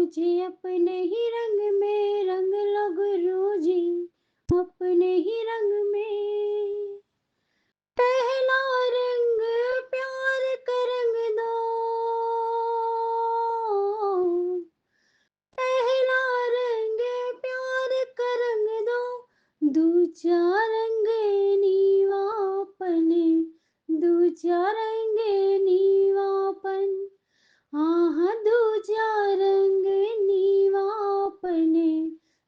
मुझे अपने ही रंग में रंग लो गुरुजी, अपने ही रंग में। पहला रंग प्यार का रंग दो, पहला रंग प्यार का रंग दो, दूजा रंग नीवापन, दूजा रंग नीवापन। हाँ दूजा रंग नीवापन,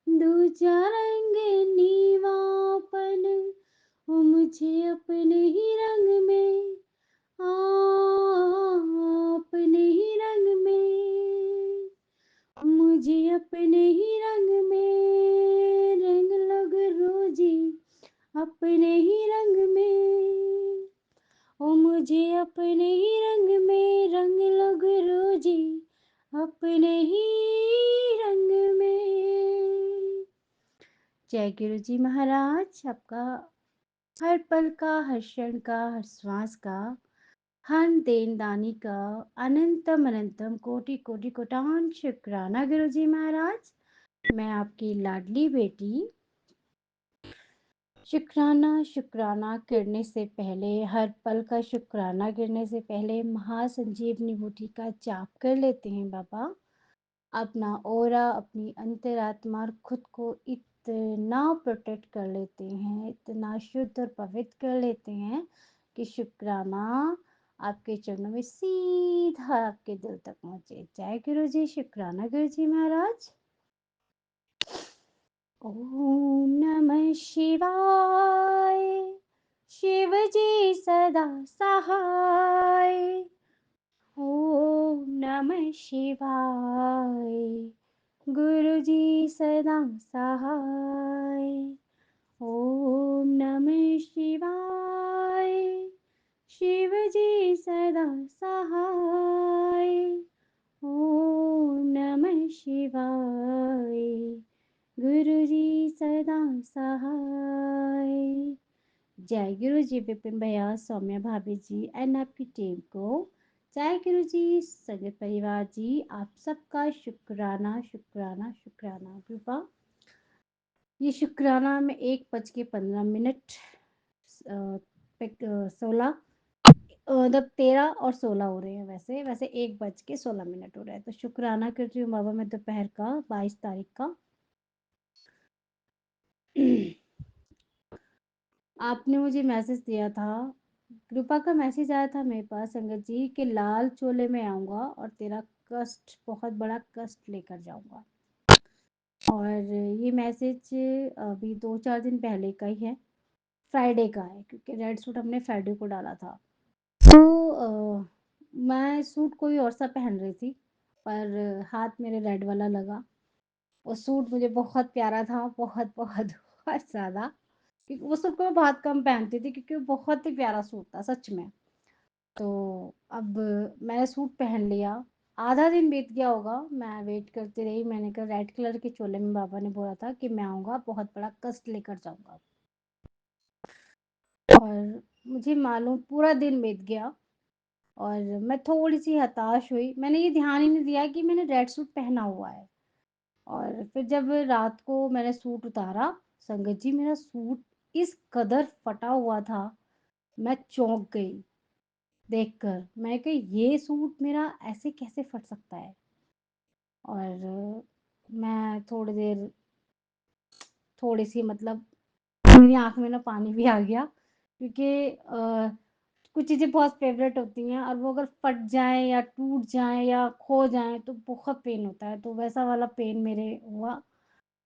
दूजा रंग नीवापन। ओ मुझे अपने ही रंग में, अपने ही रंग में, मुझे अपने ही रंग में रंग लग रोजी, अपने ही रंग में। ओ मुझे अपने ही रंग में रंग लग रोजी, अपने ही रंग में। जय गुरु जी महाराज। आपका हर पल का, हर क्षण का, हर श्वास का, हर देनदानी का अनंतम अनंतम कोटि कोटि कोटान शुक्राना गुरु जी महाराज। मैं आपकी लाडली बेटी शुक्राना शुक्राना करने से पहले, हर पल का शुक्राना करने से पहले महासंजीवनी बूटी का जाप कर लेते हैं बाबा। अपना ओरा, अपनी अंतरात्मा और खुद को इतना प्रोटेक्ट कर लेते हैं, इतना शुद्ध और पवित्र कर लेते हैं कि शुक्राना आपके चरणों में सीधा आपके दिल तक पहुंचे। जय गुरु जी। शुक्राना गुरु जी महाराज। ओम नमः शिवाय, शिव जी सदा सहाय। ओम नमः शिवाय, गुरु जी सदा सहाय। ओम नमः शिवाय, शिव जी सदा सहाय। ओम नमः शिवाय, गुरु जी सदा सहाय। जय गुरु जी विपिन भैया, सौम्या भाभी जी एंड आपकी टीम को जय गुरु जी। संगत परिवार जी, आप सबका शुक्राना शुक्राना शुक्राना। कृपा ये शुक्राना में 1:15 16 मतलब 13 और 16 हो रहे हैं। वैसे वैसे 1:16 हो रहा है। तो शुक्राना कर रही हूँ बाबा मैं दोपहर का 22 तारीख का। आपने मुझे मैसेज दिया था, कृपा का मैसेज आया था मेरे पास संगत जी कि लाल चोले में आऊँगा और तेरा कष्ट, बहुत बड़ा कष्ट लेकर जाऊँगा। और ये मैसेज अभी 2-4 दिन पहले का ही है, फ्राइडे का है, क्योंकि रेड सूट हमने फ्राइडे को डाला था। तो मैं सूट कोई और सा पहन रही थी, पर हाथ मेरे रेड वाला लगा। वो सूट मुझे बहुत प्यारा था, बहुत बहुत बहुत ज़्यादा, क्योंकि वो सूट को मैं बहुत कम पहनती थी, क्योंकि वो बहुत ही प्यारा सूट था सच में। तो अब मैंने सूट पहन लिया, आधा दिन बीत गया होगा, मैं वेट करती रही। मैंने कहा रेड कलर के चोले में बाबा ने बोला था कि मैं आऊँगा, बहुत बड़ा कष्ट लेकर जाऊँगा। और मुझे मालूम पूरा दिन बीत गया और मैं थोड़ी-सी हताश हुई। मैंने ये ध्यान ही नहीं दिया कि मैंने रेड सूट पहना हुआ है। और फिर जब रात को मैंने सूट उतारा, संगत जी मेरा सूट इस कदर फटा हुआ था, मैं चौंक गई देखकर। मैं कही ये सूट मेरा ऐसे कैसे फट सकता है? और मैं थोड़ी देर, थोड़ी-सी मतलब मेरी आँख में ना पानी भी आ गया, क्योंकि कुछ चीज़ें बहुत फ़ेवरेट होती हैं और वो अगर फट जाएँ या टूट जाएँ या खो जाएँ तो बहुत पेन होता है। तो वैसा वाला पेन मेरे हुआ।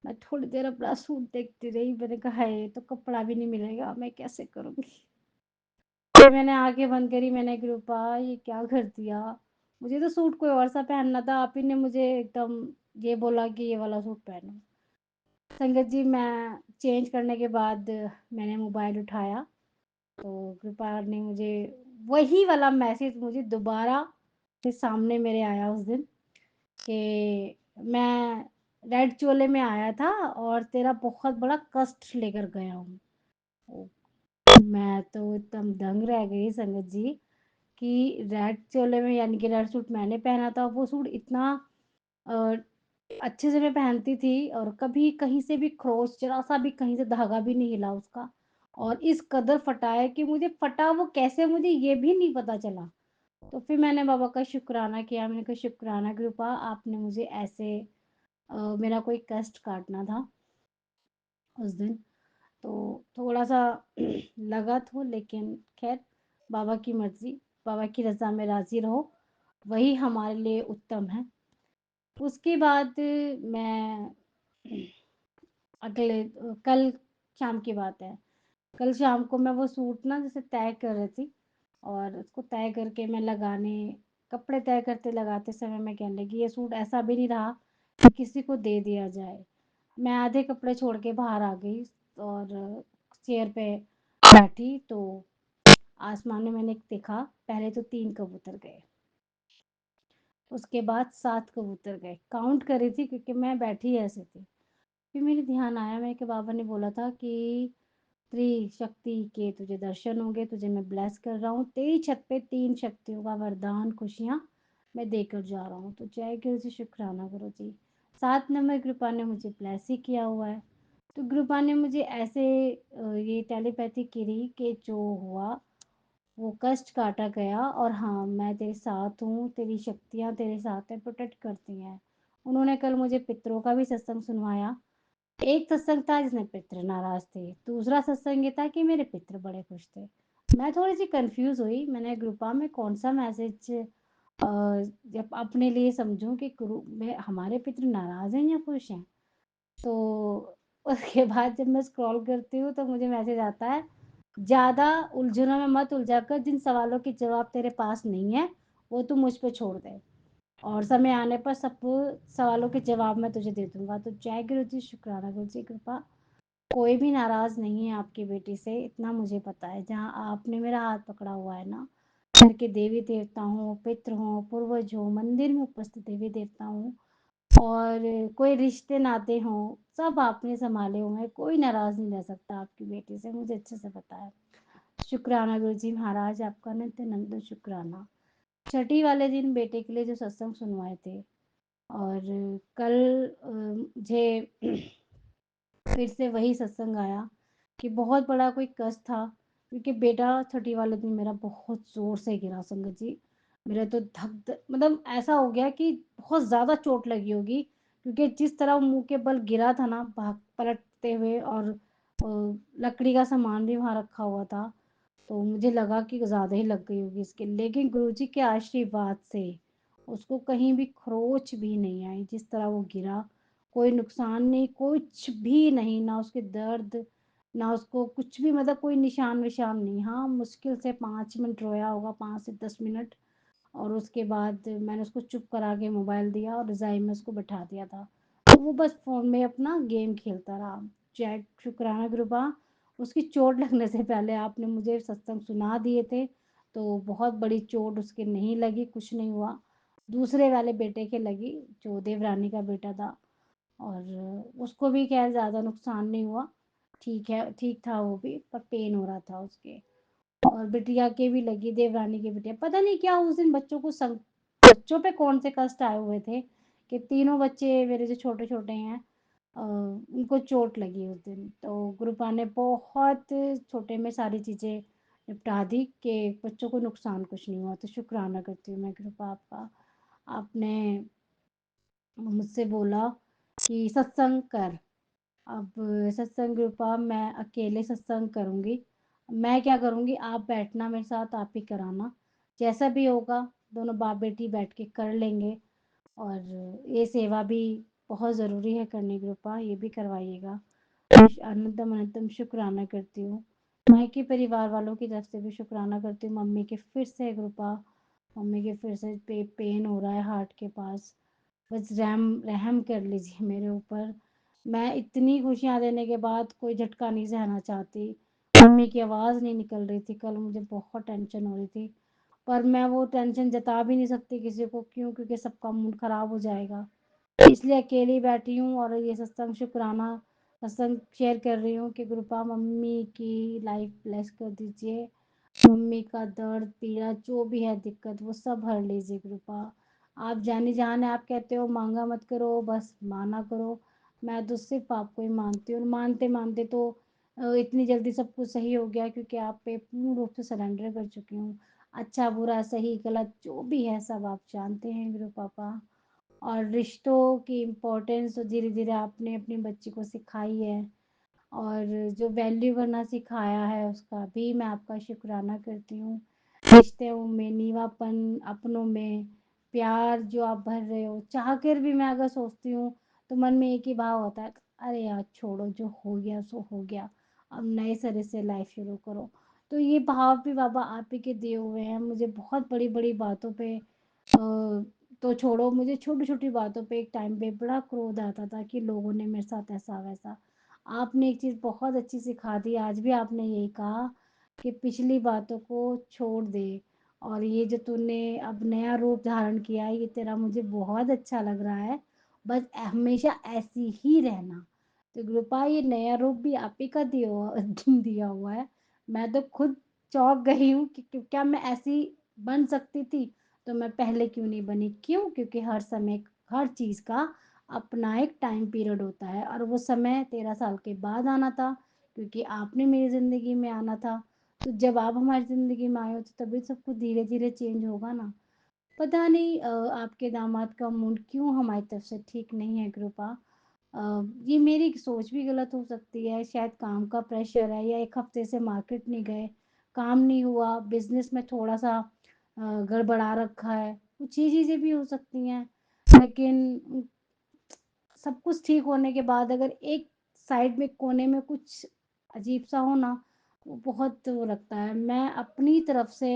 मैं थोड़ी देर अपना सूट देखती रही। मैंने कहा हाय! तो कपड़ा भी नहीं मिलेगा, मैं कैसे करूँगी? फिर मैंने आँखें बंद करी, मैंने कहा रूपा ये क्या कर दिया? मुझे तो सूट कोई और सा पहनना था, आप ही ने मुझे एकदम ये बोला कि ये वाला सूट पहनो। संगत जी मैं चेंज करने के बाद मैंने मोबाइल उठाया, तो कृपा ने मुझे वही वाला मैसेज मुझे दोबारा से सामने मेरे आया उस दिन कि मैं रेड चोले में आया था और तेरा बहुत बड़ा कष्ट लेकर गया हूँ। ओ, मैं तो एकदम दंग रह गई संगत जी कि रेड चोले में, यानी कि रेड सूट मैंने पहना था, वो सूट इतना अच्छे से मैं पहनती थी और कभी कहीं से भी खरोंच ज़रा-सा भी कहीं से धागा भी नहीं हिला उसका और इस कदर फटा है कि मुझे फटा वो कैसे मुझे ये भी नहीं पता चला। तो फिर मैंने बाबा का शुक्राना किया, मैंने कहा शुक्राना कृपा आपने मुझे ऐसे मेरा कोई कष्ट काटना था उस दिन। तो थोड़ा-सा लगा तो लेकिन ख़ैर बाबा की मर्ज़ी, बाबा की रज़ा में राज़ी रहो, वही हमारे लिए उत्तम है। उसके बाद मैं कल शाम की बात है। कल शाम को मैं वो सूट ना जैसे तय कर रही थी और उसको तय करके मैं लगाने कपड़े तय करते लगाते समय मैं कहने लगी ये सूट ऐसा भी नहीं रहा कि किसी को दे दिया जाए। मैं आधे कपड़े छोड़ के बाहर आ गई और चेयर पे बैठी तो आसमान में मैंने देखा पहले तो 3 कबूतर गए, उसके बाद 7 कबूतर गए। काउंट कर रही थी क्योंकि मैं बैठी ऐसे थी। फिर मेरे ध्यान आया मेरे के बाबा ने बोला था कि त्रिशक्ति के तुझे दर्शन होंगे, तुझे मैं ब्लेस कर रहा हूँ। तेरी छत पे 3 शक्तियों का वरदान, खुशियाँ मैं देकर जा रहा हूँ। तो जय गुरु जी, शुक्राना गुरु जी। 7 नंबर कृपा ने मुझे ब्लेस ही किया हुआ है। तो कृपा ने मुझे ऐसे ये टेलीपैथी करी कि जो हुआ वो कष्ट काटा गया और हाँ, मैं तेरे साथ हूँ, तेरी शक्तियाँ तेरे साथ हैं, प्रोटेक्ट करती हैं। उन्होंने कल मुझे पितरों का भी सत्संग सुनवाया। एक सत्संग था जिसमें पितृ नाराज़ थे, दूसरा सत्संग ये था कि मेरे पितृ बड़े खुश थे। मैं थोड़ी-सी कन्फ्यूज़ हुई, मैंने ग्रुपा में कौन-सा मैसेज जब अपने लिए समझूँ कि गुरु में हमारे पितृ नाराज़ हैं या खुश हैं? तो उसके बाद जब मैं स्क्रॉल करती हूँ तो मुझे मैसेज आता है, ज़्यादा उलझनों में मत उलझा कर जिन सवालों के जवाब तेरे पास नहीं है, वो तू मुझ पे छोड़ दे। और समय आने पर सब सवालों के जवाब मैं तुझे दे दूँगा। तो जय गुरु जी, शुक्राना गुरु जी कृपा। कोई भी नाराज़ नहीं है आपकी बेटी से, इतना मुझे पता है। जहाँ आपने मेरा हाथ पकड़ा हुआ है ना, घर के देवी-देवता हों, पितृ हों, पूर्वज हों, मंदिर में उपस्थित देवी-देवता हों और कोई रिश्ते-नाते हों, सब आपने सँभाले हुए हैं। कोई नाराज़ नहीं रह सकता आपकी बेटी से, मुझे अच्छे से पता है। शुक्राना गुरु जी महाराज, आपका नित्य-नंद शुक्राना। छठी वाले दिन बेटे के लिए जो सत्संग सुनवाए थे और कल मुझे फिर से वही सत्संग आया कि बहुत बड़ा कोई कष्ट था क्योंकि बेटा छठी वाले दिन मेरा बहुत ज़ोर से गिरा संगत जी। मेरा तो धक मतलब ऐसा हो गया कि बहुत ज़्यादा चोट लगी होगी क्योंकि जिस तरह वो मुँह के बल गिरा था ना भाग पलटते हुए और लकड़ी का सामान भी वहाँ रखा हुआ था। तो मुझे लगा कि ज़्यादा ही लग गई होगी इसके, लेकिन गुरुजी के आशीर्वाद से उसको कहीं भी खरोंच भी नहीं आई। जिस तरह वो गिरा, कोई नुकसान नहीं, कुछ भी नहीं, ना उसके दर्द, ना उसको कुछ भी मतलब कोई निशान-विशान नहीं। हाँ, मुश्किल से 5 मिनट रोया होगा, 5 से 10 मिनट और उसके बाद मैंने उसको चुप करा के मोबाइल दिया और रज़ाई में उसको बिठा दिया था। तो वो बस फ़ोन में अपना गेम खेलता रहा। जय शुकराना कृपा उसकी चोट लगने से पहले आपने मुझे सत्संग सुना दिए थे, तो बहुत बड़ी चोट उसके नहीं लगी, कुछ नहीं हुआ। दूसरे वाले बेटे के लगी, जो देवरानी का बेटा था और उसको भी ख़ैर ज़्यादा नुकसान नहीं हुआ। ठीक है, ठीक था वो भी, पर पेन हो रहा था उसके। और बिटिया के भी लगी, देवरानी की बिटिया। पता नहीं क्या उस दिन बच्चों पे कौन से कष्ट आए हुए थे कि तीनों बच्चे मेरे जो छोटे-छोटे हैं उनको चोट लगी उस दिन। तो गुरुपा ने बहुत छोटे में सारी चीज़ें निपटा दी कि बच्चों को नुकसान कुछ नहीं हुआ। तो शुक्राना करती हूँ मैं कृपा आपका। आपने मुझसे बोला कि सत्संग कर। अब सत्संग कृपा मैं अकेले सत्संग करूँगी। मैं क्या करूँगी आप बैठना मेरे साथ, आप ही कराना। जैसा भी होगा दोनों बाप-बेटी बैठ के कर लेंगे और ये सेवा भी बहुत ज़रूरी है करने कृपा, ये भी करवाइएगा। अनंतम अनंतम शुक्राना करती हूँ। मायके परिवार वालों की तरफ से भी शुक्राना करती हूँ। मम्मी के फिर से कृपा, मम्मी के फिर से पेन हो रहा है हार्ट के पास। बस रहम कर लीजिए मेरे ऊपर। मैं इतनी खुशियाँ देने के बाद कोई झटका नहीं सहना चाहती। मम्मी की आवाज़ नहीं निकल रही थी, कल मुझे बहुत टेंशन हो रही थी। पर मैं वो टेंशन जता भी नहीं सकती किसी को, क्यों? क्योंकि सबका मूड ख़राब हो जाएगा। इसलिए अकेली बैठी हूँ और ये सत्संग शुक्राना सत्संग शेयर कर रही हूँ कि कृपा मम्मी की लाइफ ब्लेस कर दीजिए। मम्मी का दर्द, पीड़ा जो भी है दिक्कत वो सब हर लीजिए कृपा। आप जानी-जान है, आप कहते हो माँगा मत करो, बस माना करो। मैं तो सिर्फ़ आपको ही मानती हूँ और मानते-मानते तो इतनी जल्दी सब कुछ सही हो गया क्योंकि आप पे पूर्ण रूप से सरेंडर कर चुकी हूँ। अच्छा-बुरा, सही-गलत जो भी है सब आप जानते हैं गुरु पापा। और रिश्तों की इम्पोर्टेंस धीरे-धीरे आपने अपनी बच्ची को सिखाई है। और जो वैल्यू करना सिखाया है उसका भी मैं आपका शुक्राना करती हूँ। रिश्तों में नीवापन, अपनों में प्यार जो आप भर रहे हो, चाह कर भी मैं अगर सोचती हूँ तो मन में एक ही भाव होता है, अरे यार छोड़ो जो हो गया सो हो गया, अब नए सिरे से लाइफ शुरू करो। तो ये भाव भी बाबा आप ही के दिए हुए हैं। मुझे बहुत बड़ी-बड़ी बातों पे तो छोड़ो, मुझे छोटी-छोटी बातों पे एक टाइम पे बड़ा क्रोध आता था कि लोगों ने मेरे साथ ऐसा-वैसा। आपने एक चीज़ बहुत अच्छी सिखा दी, आज भी आपने यही कहा कि पिछली बातों को छोड़ दे और ये जो तूने अब नया रूप धारण किया है, ये तेरा मुझे बहुत अच्छा लग रहा है। बस हमेशा ऐसी ही रहना। तो कृपा ये नया रूप भी आप ही का दिया हुआ है। मैं तो खुद चौंक गई हूँ कि क्या मैं ऐसी बन सकती थी? तो मैं पहले क्यों नहीं बनी? क्यों? क्योंकि हर समय हर चीज़ का अपना एक टाइम पीरियड होता है और वो समय 13 साल के बाद आना था क्योंकि आपने मेरी ज़िंदगी में आना था। तो जब आप हमारी ज़िंदगी में आए हो तो तभी सब कुछ धीरे-धीरे चेंज होगा ना। पता नहीं आपके दामाद का मूड क्यों हमारी तरफ से ठीक नहीं है कृपा। ये मेरी सोच भी गलत हो सकती है, शायद काम का प्रेशर है या 1 हफ्ते से मार्केट नहीं गए, काम नहीं हुआ, बिज़नेस में थोड़ा-सा गड़बड़ा रखा है, कुछ ये चीज़ें भी हो सकती हैं। लेकिन सब कुछ ठीक होने के बाद अगर एक साइड में कोने में कुछ अजीब-सा हो ना, वो बहुत वो लगता है। मैं अपनी तरफ से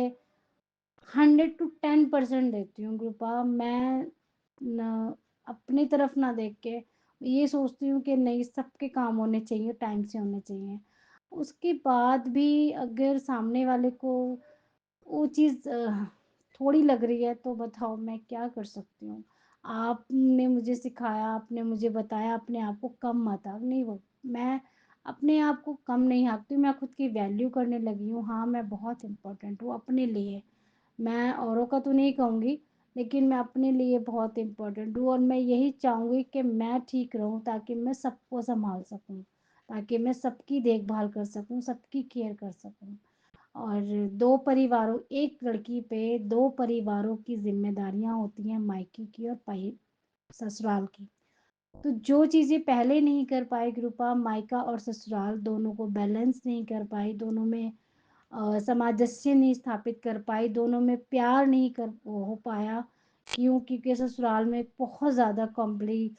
100 टू 10% देती हूँ कृपा। मैं न अपनी तरफ ना देख के ये सोचती हूँ कि नहीं सबके काम होने चाहिए, टाइम से होने चाहिए। उसके बाद भी अगर सामने वाले को वो चीज़ थोड़ी लग रही है तो बताओ मैं क्या कर सकती हूँ? आपने मुझे सिखाया, आपने मुझे बताया अपने आप को कम मत आँक, नहीं वो मैं अपने आप को कम नहीं आँकती, मैं खुद की वैल्यू करने लगी हूँ। हाँ, मैं बहुत इम्पोर्टेंट हूँ अपने लिए। मैं औरों का तो नहीं कहूँगी, लेकिन मैं अपने लिए बहुत इम्पोर्टेंट हूँ और मैं यही चाहूँगी कि मैं ठीक रहूँ ताकि मैं सबको सँभाल सकूँ, ताकि मैं सबकी देखभाल कर सकूँ, सबकी केयर कर सकूँ। और 2 परिवारों एक लड़की पे 2 परिवारों की ज़िम्मेदारियाँ होती हैं, मायके की और ससुराल की। तो जो चीज़ें पहले नहीं कर पाए कृपा, मायका और ससुराल दोनों को बैलेंस नहीं कर पाई, दोनों में सामंजस्य नहीं स्थापित कर पाई, दोनों में प्यार नहीं कर हो पाया। क्यों? क्योंकि ससुराल में बहुत ज़्यादा कॉम्प्लिकेशंस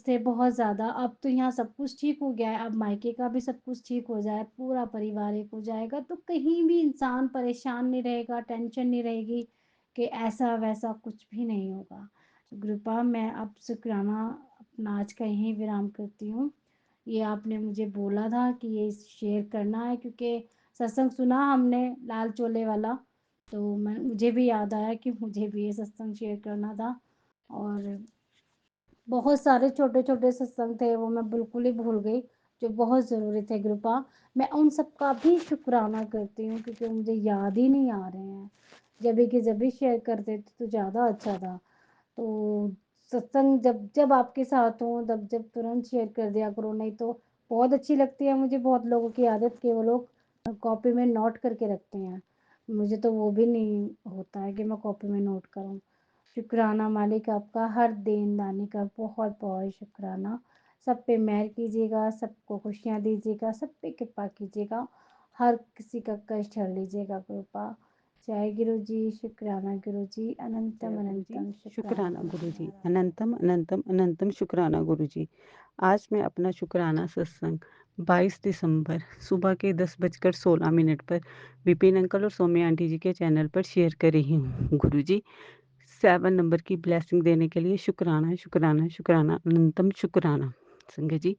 थे, बहुत ज़्यादा। अब तो यहाँ सब कुछ ठीक हो गया है, अब मायके का भी सब कुछ ठीक हो जाए, पूरा परिवार एक हो जाएगा, तो कहीं भी इंसान परेशान नहीं रहेगा, टेंशन नहीं रहेगी कि ऐसा-वैसा कुछ भी नहीं होगा। कृपा मैं अब शुक्राना अपना आज का यहीं विराम करती हूँ। ये आपने मुझे बोला था कि ये शेयर करना है क्योंकि सत्संग सुना हमने लाल चोले वाला, तो मैं मुझे भी याद आया कि मुझे भी ये सत्संग शेयर करना था और बहुत सारे छोटे-छोटे सत्संग थे वो मैं बिल्कुल ही भूल गई, जो बहुत ज़रूरी थे कृपा। मैं उन सब का भी शुकराना करती हूँ क्योंकि मुझे याद ही नहीं आ रहे हैं। जभी के जभी शेयर कर देती तो ज़्यादा अच्छा था। तो सत्संग जब जब आपके साथ हो तब जब तुरंत शेयर कर दिया करो, नहीं तो बहुत अच्छी लगती है मुझे। बहुत लोगों की आदत कि वो लोग कॉपी में नोट करके रखते हैं। मुझे तो वो भी नहीं होता है कि मैं कॉपी में नोट करूँ। शुक्राना मालिक आपका हर देन-दानी का बहुत-बहुत शुक्राना। सब पे मेहर कीजिएगा, सबको खुशियाँ दीजिएगा, सब पे कृपा कीजिएगा, हर किसी का कष्ट हर लीजिएगा कृपा। जय गुरु जी, शुक्राना गुरु जी, जय अनंतम गुरु जी, अनंतम शुक्राना शुक्राना गुरु गुरु जी। जी, अनंतम अनंतम अनंतम शुक्राना गुरु जी। आज मैं अपना शुक्राना सत्संग 22 दिसंबर सुबह के 10:16 पर विपिन अंकल और सौम्य आंटी जी के चैनल पर शेयर कर रही हूँ। गुरु जी 7 नंबर की ब्लेसिंग देने के लिए शुक्राना शुक्राना शुक्राना अनंतम शुक्राना। संगत जी,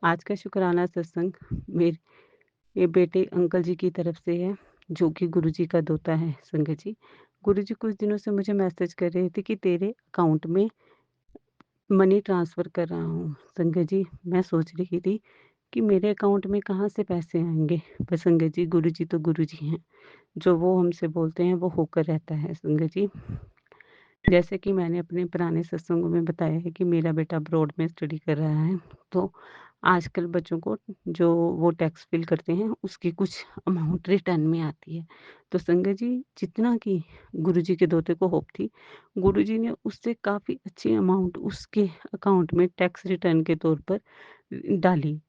आज का शुक्राना सत्संग मेरे ये बेटे अंकल जी की तरफ से है, जो कि गुरुजी का दोता है। संगत जी, गुरुजी कुछ दिनों से मुझे मैसेज कर रहे थे कि तेरे अकाउंट में मनी ट्रांसफ़र कर रहा हूँ। संगत जी, मैं सोच रही थी कि मेरे अकाउंट में कहाँ से पैसे आएँगे? पर संगत जी, गुरुजी तो गुरुजी हैं। जो वो हमसे बोलते हैं वो होकर रहता है संगत जी। जैसे कि मैंने अपने पुराने सत्संगों में बताया है कि मेरा बेटा अब्रॉड में स्टडी कर रहा है, तो आजकल बच्चों को जो वो टैक्स फ़िल करते हैं, उसकी कुछ अमाउंट रिटर्न में आती है। तो संगत जी, जितना कि गुरुजी के दोते को होप थी, गुरुजी ने उससे काफ़ी अच्छी अमाउंट उसके अकाउंट में टैक्स रिटर्न के तौर पर डाली।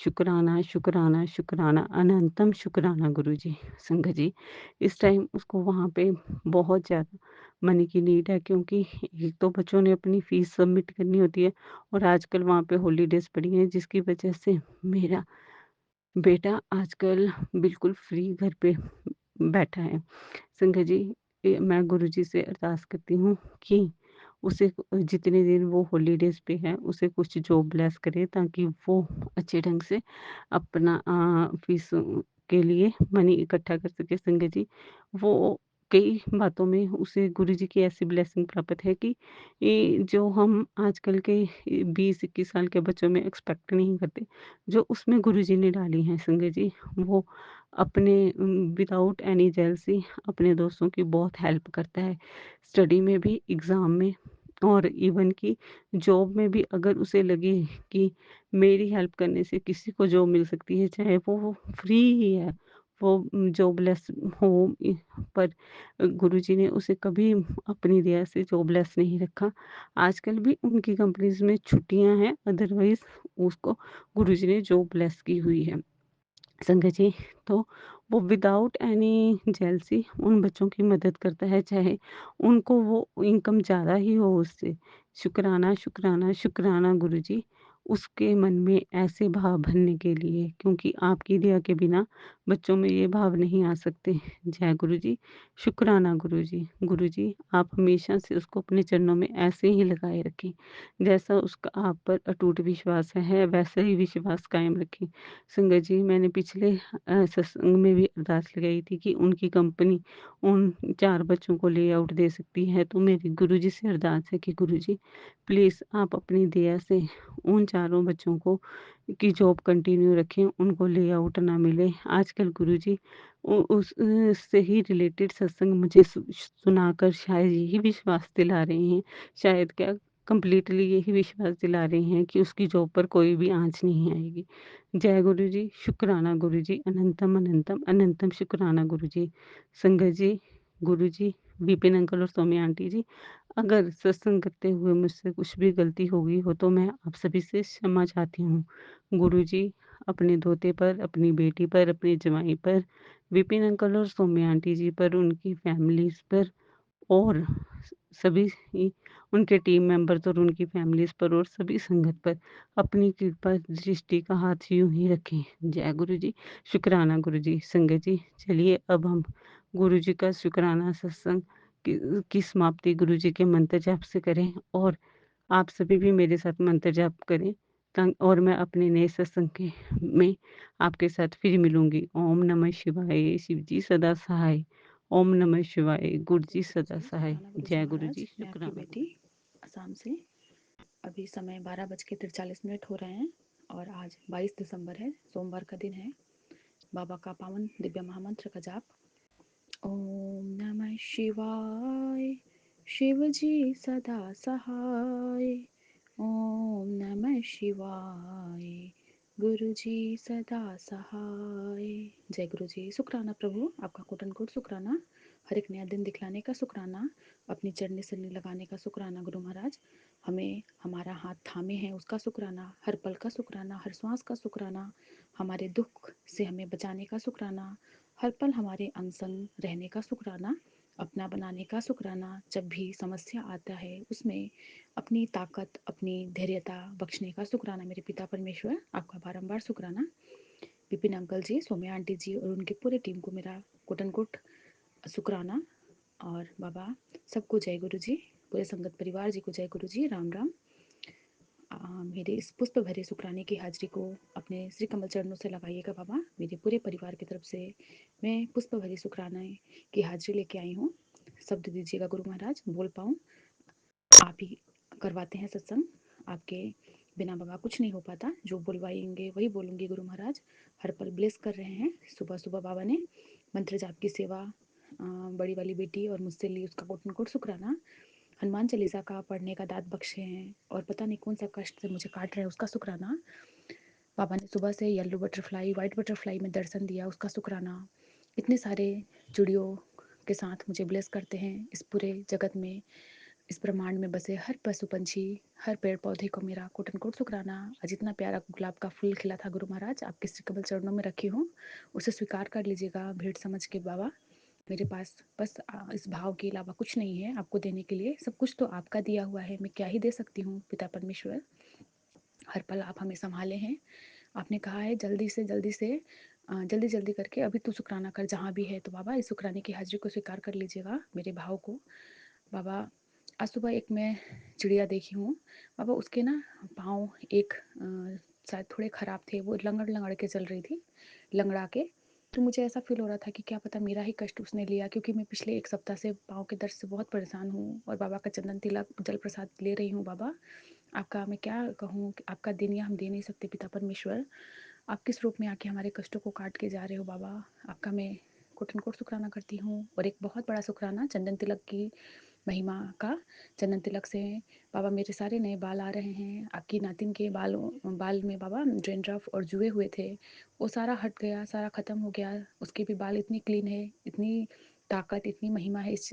शुक्राना, शुक्राना, शुक्राना, अनंतम शुक्राना गुरुजी। संगत जी, इस टाइम उसको वहाँ पे बहुत ज़्यादा मनी की नीड है, क्योंकि एक तो बच्चों ने अपनी फ़ीस सबमिट करनी होती है और आजकल वहाँ पे हॉलीडेज़ पड़ी हैं, जिसकी वजह से मेरा बेटा आजकल बिल्कुल फ्री घर पे बैठा है। संगत जी, मैं गुरुजी से अरदास करती हूँ कि उसे जितने दिन वो हॉलीडेज़ पे है, उसे कुछ जॉब ब्लेस करे, ताकि वो अच्छे ढंग से अपना फ़ीस के लिए मनी इकट्ठा कर सके। संगत जी, वो कई बातों में उसे गुरुजी की ऐसी ब्लेसिंग प्राप्त है कि जो हम आजकल के 20-21 साल के बच्चों में एक्सपेक्ट नहीं करते, जो उसमें गुरुजी ने डाली हैं संगत जी, वो अपने विदाउट एनी जेलसी अपने दोस्तों की बहुत हेल्प करता है। स्टडी में भी, एग्ज़ाम में और इवन कि जॉब में भी अगर उसे लगे कि मेरी हेल्प करने से किसी को जॉब मिल सकती है, चाहे वो फ्री ही है, वो जॉबलेस हो, पर गुरुजी ने उसे कभी अपनी दया से जॉबलेस नहीं रखा। आजकल भी उनकी कंपनीज़ में छुट्टियाँ हैं, अदरवाइज़ उसको गुरुजी ने जॉबलेस की हुई है। संगत जी, तो वो विदाउट एनी जेलसी उन बच्चों की मदद करता है, चाहे उनको वो इनकम ज़्यादा ही हो उससे। शुक्राना, शुक्राना, शुक्राना गुरुजी, उसके मन में ऐसे भाव भरने के लिए, क्योंकि आपकी दया के बिना बच्चों में ये भाव नहीं आ सकते। जय गुरुजी, शुक्राना गुरुजी। गुरुजी, आप हमेशा से उसको अपने चरणों में ऐसे ही लगाए रखें। जैसा उसका आप पर अटूट विश्वास है, वैसा ही विश्वास कायम रखें। संगत जी, मैंने पिछले सत्संग में भी अरदास लगाई थी कि उनकी कंपनी उन 4 बच्चों को लेआउट दे सकती है, तो मेरी गुरुजी से अरदास है कि गुरुजी, प्लीज़ आप अपनी दया से उन चारों बच्चों को की जॉब कंटिन्यू रखें, उनको लेआउट ना मिले। आजकल गुरुजी से ही रिलेटेड सत्संग मुझे सुनाकर शायद यही विश्वास दिला रहे हैं, शायद क्या कंप्लीटली यही विश्वास दिला रहे हैं कि उसकी जॉब पर कोई भी आँच नहीं आएगी। जय गुरुजी, शुक्राना गुरुजी, अनंतम, अनंतम, अनंतम शुक्राना गुरुजी। संगत जी, गुरुजी, विपिन अंकल और सौम्या आंटी जी, अगर सत्संग करते हुए मुझसे कुछ भी गलती हो गई हो, तो मैं आप सभी से क्षमा चाहती हूँ। गुरुजी, अपने दोते पर, अपनी बेटी पर, अपने जवाई पर, विपिन अंकल और सौम्या आंटी जी पर, उनकी फैमिलीज़ पर और सभी ही उनके टीम मेंबर्स और उनकी फैमिलीज़ पर और सभी संगत पर अपनी कृपा दृष्टि का हाथ यूँ ही रखें। जय गुरु जी, शुक्राना गुरु जी। संगत जी, चलिए अब हम गुरु जी का शुक्राना सत्संग की समाप्ति गुरु जी के मंत्र जाप से करें, और आप सभी भी मेरे साथ मंत्र जाप करें, और मैं अपने नए सत्संग के में आपके साथ फिर मिलूँगी। ओम नमः शिवाय, शिव जी सदा सहाय। ओम नमः शिवाय, गुरु जी जय गुरु सदा जी, सहाय। शुक्राना गुरु जी जय गुरु महाराज। जी, मैं आपकी शुक्राना गुरु बेटी असम से। अभी समय 12:43 हो रहे हैं और आज 22 दिसंबर है, सोमवार का दिन है। बाबा का पावन दिव्य महामंत्र का जाप। ओम नमः शिवाय, शिव जी सदा सहाय। ओम नमः शिवाय, गुरु जी सदा सहाय। जय गुरु जी। शुक्राना प्रभु, आपका कोटन कोट शुक्राना। हर एक नया दिन दिखलाने का शुक्राना, अपनी चरनी सन्नी लगाने का शुक्राना गुरु महाराज। हमें हमारा हाथ थामे हैं उसका शुक्राना, हर पल का शुक्राना, हर श्वास का शुक्राना, हमारे दुख से हमें बचाने का शुक्राना, हर पल हमारे अंग संग रहने का शुक्राना, अपना बनाने का शुक्राना, जब भी समस्या आता है उसमें अपनी ताकत, अपनी धैर्यता बख्शने का शुक्राना। मेरे पिता परमेश्वर, आपका बारंबार शुक्राना। विपिन अंकल जी, सौम्या आंटी जी और उनकी पूरी टीम को मेरा कोटन कोट शुक्राना। और बाबा सबको जय गुरु जी, पूरे संगत परिवार जी को जय गुरु जी, राम राम। मेरे इस पुष्प भरे शुक्राने की हाजिरी को अपने श्री कमल चरणों से लगाइएगा बाबा। मेरे पूरे परिवार की तरफ से मैं पुष्प भरी शुक्राने की हाजिरी लेके आई हूँ। शब्द दीजिएगा गुरु महाराज, बोल पाऊँ। आप ही करवाते हैं सत्संग, आपके बिना बाबा कुछ नहीं हो पाता। जो बुलवाएंगे वही बोलूँगी गुरु महाराज। हर पल ब्लेस कर रहे हैं। सुबह सुबह बाबा ने मंत्र जाप की सेवा बड़ी वाली बेटी और मुझसे ली, उसका कोटन कोट शुक्राना। हनुमान चालीसा का पढ़ने का दात बख्शे हैं, और पता नहीं कौन सा कष्ट से मुझे काट रहे हैं उसका शुक्राना। बाबा ने सुबह से येलो बटरफ्लाई, वाइट बटरफ्लाई में दर्शन दिया, उसका शुक्राना। इतने सारे चिड़ियों के साथ मुझे ब्लेस करते हैं। इस पूरे जगत में, इस ब्रह्मांड में बसे हर पशु पंछी, हर पेड़ पौधे को मेरा कोट एंड कोट शुक्राना। आज इतना प्यारा गुलाब का फूल खिला था गुरु महाराज, आपके श्री कमल चरणों में रखी हूँ, उसे स्वीकार कर लीजिएगा भेंट समझ के बाबा। मेरे पास बस इस भाव के अलावा कुछ नहीं है आपको देने के लिए, सब कुछ तो आपका दिया हुआ है, मैं क्या ही दे सकती हूँ पिता परमेश्वर। हर पल आप हमें संभाले हैं। आपने कहा है जल्दी से जल्दी से, जल्दी जल्दी करके अभी तू शुक्राना कर जहाँ भी है। तो बाबा इस शुक्राने की हाजिरी को स्वीकार कर लीजिएगा, मेरे भाव को। बाबा आज सुबह एक मैं चिड़िया देखी हूँ बाबा, उसके ना पाँव एक शायद थोड़े ख़राब थे, वो लंगड़ लंगड़ के चल रही थी, लंगड़ा के। तो मुझे ऐसा फील हो रहा था कि क्या पता मेरा ही कष्ट उसने लिया, क्योंकि मैं पिछले एक सप्ताह से पाँव के दर्द से बहुत परेशान हूँ, और बाबा का चंदन तिलक जल प्रसाद ले रही हूँ। बाबा आपका मैं क्या कहूँ, आपका दिन या हम दे नहीं सकते पिता परमेश्वर। आप किस रूप में आके हमारे कष्टों को काट के जा रहे हो बाबा, आपका मैं कोटन कोट शुक्राना करती हूँ। और एक बहुत बड़ा शुक्राना चंदन तिलक की महिमा का। चंदन तिलक से बाबा मेरे सारे नए बाल आ रहे हैं। आपकी नातिन के बाल में बाबा डेंड्रफ और जुए हुए थे, वो सारा हट गया, सारा ख़त्म हो गया। उसके भी बाल इतनी क्लीन है, इतनी ताकत, इतनी महिमा है इस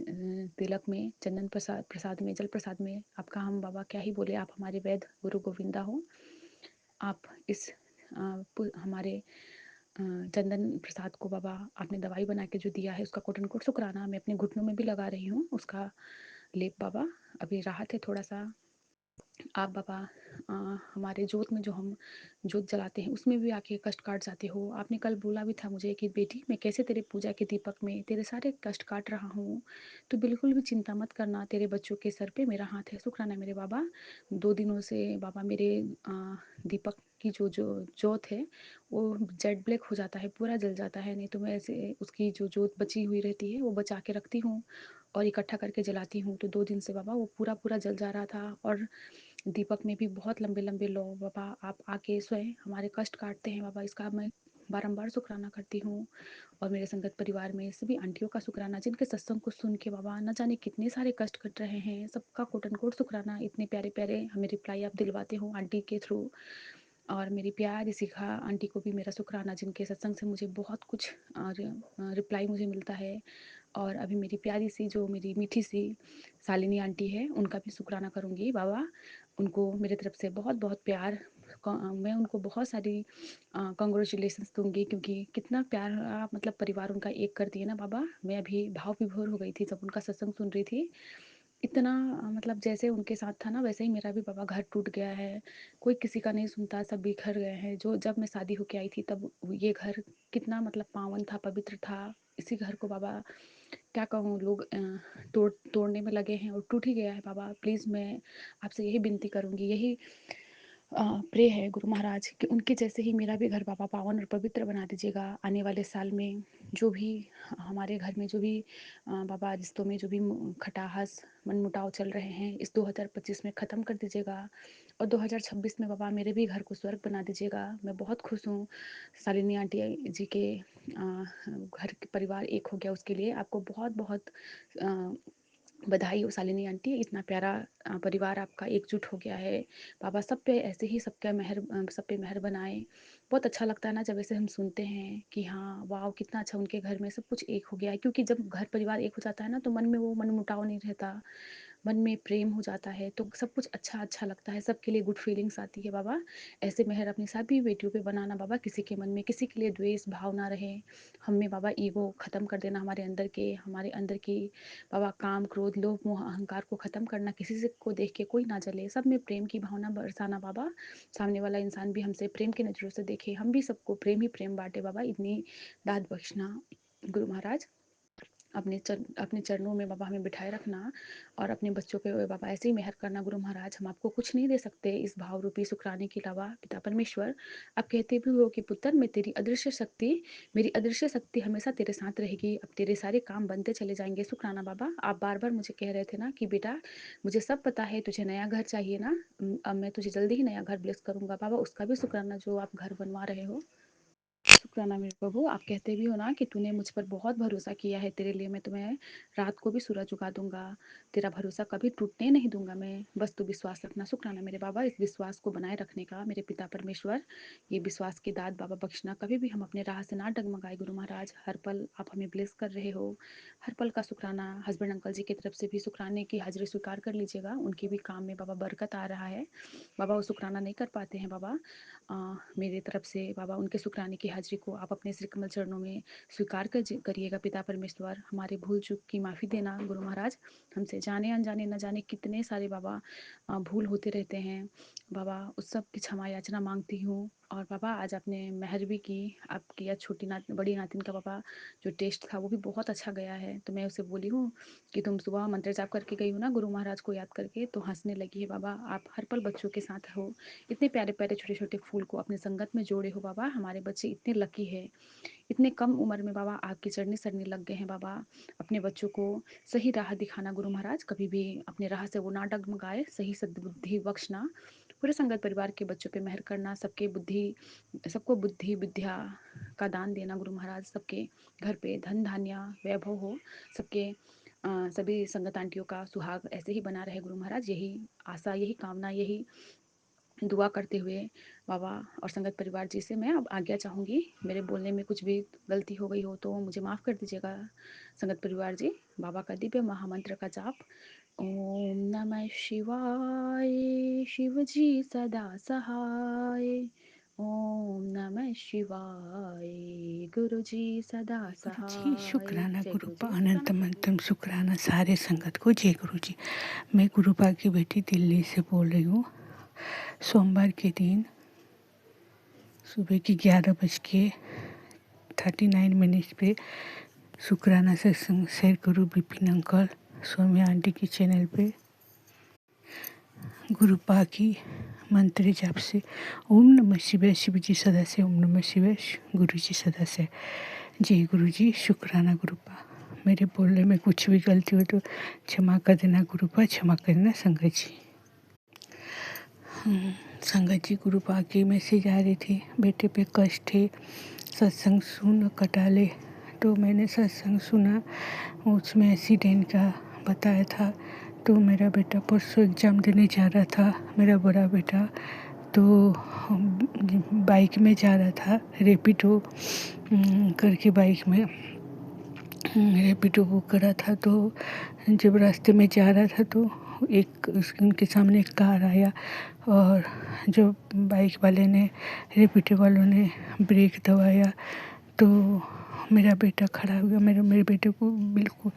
तिलक में, चंदन प्रसाद प्रसाद में, जल प्रसाद में। आपका हम बाबा क्या ही बोले, आप हमारे वैद्य गुरु गोविंदा हो। आप इस हमारे चंदन प्रसाद को बाबा आपने दवाई बना के जो दिया है उसका कोटन कोट शुक्राना। मैं अपने घुटनों में भी लगा रही हूँ उसका लेप बाबा, अभी राहत है थोड़ा सा। आप बाबा हमारे जोत में जो हम जोत जलाते हैं उसमें भी आके कष्ट काट जाते हो। आपने कल बोला भी था मुझे कि बेटी मैं कैसे तेरे पूजा के दीपक में तेरे सारे कष्ट काट रहा हूँ, तो बिल्कुल भी चिंता मत करना, तेरे बच्चों के सर पे मेरा हाथ है। शुक्राना मेरे बाबा। 2 दिनों से बाबा मेरे दीपक की जो जो जोत है वो जेड ब्लैक हो जाता है, पूरा जल जाता है। नहीं तो मैं ऐसे उसकी जो जोत बची हुई रहती है वो बचा के रखती हूँ और इकट्ठा करके जलाती हूँ। तो 2 दिन से बाबा वो पूरा पूरा जल जा रहा था, और दीपक में भी बहुत लंबे लंबे लो बाबा आप आके स्वयं हमारे कष्ट काटते हैं बाबा, इसका मैं बारंबार शुक्राना करती हूँ। और मेरे संगत परिवार में सभी आंटियों का शुक्राना, जिनके सत्संग को सुन के बाबा न जाने कितने सारे कष्ट कट रहे हैं, सबका कोटन कोट शुक्राना। इतने प्यारे प्यारे हमें रिप्लाई आप दिलवाते हो आंटी के थ्रू। और मेरी प्यारी शिखा आंटी को भी मेरा शुक्राना, जिनके सत्संग से मुझे बहुत कुछ रिप्लाई मुझे मिलता है। और अभी मेरी प्यारी सी जो मेरी मीठी सी शालिनी आंटी है, उनका भी शुक्राना करूँगी बाबा। उनको मेरे तरफ से बहुत बहुत प्यार। मैं उनको बहुत सारी कॉन्ग्रेचुलेशंस दूंगी, क्योंकि कितना प्यारा मतलब परिवार उनका एक कर दिए ना बाबा। मैं अभी भाव विभोर हो गई थी जब उनका सत्संग सुन रही थी। इतना मतलब जैसे उनके साथ था ना, वैसे ही मेरा भी बाबा घर टूट गया है। कोई किसी का नहीं सुनता, सब बिखर गए हैं। जो जब मैं शादी होके आई थी तब ये घर कितना मतलब पावन था, पवित्र था। इसी घर को बाबा क्या कहूँ, लोग तोड़ने में लगे हैं और टूट ही गया है बाबा। प्लीज़ मैं आपसे यही विनती करूँगी, यही प्रे है गुरु महाराज कि उनके जैसे ही मेरा भी घर बाबा पावन और पवित्र बना दीजिएगा। आने वाले साल में जो भी हमारे घर में जो भी बाबा रिश्तों में जो भी खटास मनमुटाव चल रहे हैं, इस 2025 में ख़त्म कर दीजिएगा। और 2026 में बाबा मेरे भी घर को स्वर्ग बना दीजिएगा। मैं बहुत खुश हूँ शालिनी आंटी जी के घर के परिवार एक हो गया, उसके लिए आपको बहुत बहुत बधाई हो शालिनी आंटी। इतना प्यारा परिवार आपका एकजुट हो गया है। बाबा सब पे ऐसे ही सबका सब पे मेहर बनाए। बहुत अच्छा लगता है ना जब ऐसे हम सुनते हैं कि हाँ वाह कितना अच्छा उनके घर में सब कुछ एक हो गया है। क्योंकि जब घर परिवार एक हो जाता है ना, तो मन में वो मनमुटाव नहीं रहता, मन में प्रेम हो जाता है, तो सब कुछ अच्छा अच्छा लगता है, सबके लिए गुड फीलिंग्स आती है बाबा। ऐसे मेहर अपनी सभी बेटियों पे बनाना बाबा, किसी के मन में किसी के लिए द्वेष भाव ना रहे। हम में बाबा ईगो ख़त्म कर देना, हमारे अंदर की बाबा काम क्रोध लोभ मोह अहंकार को ख़त्म करना, किसी से को देख के कोई ना जले, सब में प्रेम की भावना बरसाना बाबा। सामने वाला इंसान भी हमसे प्रेम की नज़रों से देखे, हम भी सबको प्रेम ही प्रेम बांटे बाबा। इतनी दाद बख्शना गुरु महाराज। अपने चरणों में बाबा हमें बिठाए रखना, और अपने बच्चों पे बाबा ऐसे ही मेहर करना गुरु महाराज। हम आपको कुछ नहीं दे सकते इस भाव रूपी शुक्राने के अलावा पिता परमेश्वर। आप कहते भी हो कि पुत्र मैं तेरी अदृश्य शक्ति, मेरी अदृश्य शक्ति हमेशा तेरे साथ रहेगी, अब तेरे सारे काम बनते चले जाएंगे। शुक्राना बाबा। आप बार बार मुझे कह रहे थे ना कि बेटा मुझे सब पता है, तुझे नया घर चाहिए ना, अब मैं तुझे जल्दी ही नया घर ब्लेस करूंगा बाबा, उसका भी शुक्राना जो आप घर बनवा रहे हो। शुक्राना मेरे प्रभु। आप कहते भी हो ना कि तूने मुझ पर बहुत भरोसा किया है, तेरे लिए मैं तुम्हें रात को भी सूरज उगा दूंगा, तेरा भरोसा कभी टूटने नहीं दूंगा मैं, बस तू विश्वास रखना। शुक्राना मेरे बाबा, इस विश्वास को बनाए रखने का मेरे पिता परमेश्वर, ये विश्वास की दात बाबा बख्शना, कभी भी हम अपने राह से ना डगमगाए गुरु महाराज। हर पल आप हमें ब्लेस कर रहे हो, हर पल का शुक्राना। हस्बैंड अंकल जी की तरफ से भी शुक्राने की हाजिरी स्वीकार कर लीजिएगा, उनके भी काम में बाबा बरकत आ रहा है। बाबा वो शुक्राना नहीं कर पाते हैं बाबा, मेरे तरफ से बाबा उनके शुक्राने की हाजिरी को आप अपने श्री कमल चरणों में स्वीकार करिएगा पिता परमेश्वर। हमारे भूल चूक की माफ़ी देना गुरु महाराज, हमसे जाने अनजाने न जाने कितने सारे बाबा भूल होते रहते हैं बाबा, उस सब की क्षमा याचना मांगती हूँ। और बाबा आज आपने मेहर भी की, आपकी या छोटी बड़ी नातिन का बाबा जो टेस्ट था वो भी बहुत अच्छा गया है, तो मैं उसे बोली हूँ कि तुम सुबह मंत्र जाप करके गई हो ना गुरु महाराज को याद करके, तो हंसने लगी है बाबा। आप हर पल बच्चों के साथ हो, इतने प्यारे प्यारे छोटे छोटे फूल को अपने संगत में जोड़े हो बाबा। हमारे बच्चे इतने लकी है, इतने कम उम्र में बाबा आपकी चढ़ने सरने लग गए हैं बाबा। अपने बच्चों को सही राह दिखाना गुरु महाराज, कभी भी अपने राह से वो ना डगमगाए, सही सद्बुद्धि बख्शना। पूरे संगत परिवार के बच्चों पे मेहर करना, सबको बुद्धि विद्या का दान देना गुरु महाराज। सबके घर पे धन धान्य वैभव हो, सबके सभी संगत आंटियों का सुहाग ऐसे ही बना रहे गुरु महाराज। यही आशा, यही कामना, यही दुआ करते हुए बाबा और संगत परिवार जी से मैं अब आज्ञा चाहूँगी। मेरे बोलने में कुछ भी गलती हो गई हो तो मुझे माफ़ कर दीजिएगा संगत परिवार जी। बाबा का दिव्य महामंत्र का जाप। ओम नमः शिवाय, शिव जी सदा सहाय। ओम नमः शिवाय, गुरु जी सदा गुरु जी सहाय। शुक्राना जय गुरु गुरुपा जी, शुक्राना अनंतम प्रभु। अंतम शुक्राना सारे संगत को जय गुरु जी। मैं गुरुपा की बेटी दिल्ली से बोल रही हूँ। सोमवार के दिन सुबह की 11:39 पे शुक्राना सत्संग शेयर गुरु विपिन अंकल सौम्या आंटी की चैनल पे गुरुपा की मंत्र जाप से ओम नमः शिवाय, शिव जी सदा से, ओम नमः शिवाय, गुरु जी सदा से। जय गुरु जी, शुक्राना गुरुपा। मेरे बोलने में कुछ भी गलती हो तो क्षमा कर देना गुरुपा, क्षमा कर देना संगत जी। संगत जी, गुरुपा की मैसेज आ रही थी, बेटे पे कष्ट है, सत्संग सुन कटा ले। तो मैंने सत्संग सुना, उसमें एक्सीडेंट का बताया था। तो मेरा बेटा परसों एग्ज़ाम देने जा रहा था, मेरा बड़ा बेटा तो बाइक में जा रहा था, रैपिडो करके बाइक में रैपिडो बुक करा था। तो जब रास्ते में जा रहा था तो उनके सामने एक कार आया और जो बाइक वाले ने, रैपिडो वालों ने ब्रेक दबाया तो मेरा बेटा खड़ा हो गया। मेरे बेटे को बिल्कुल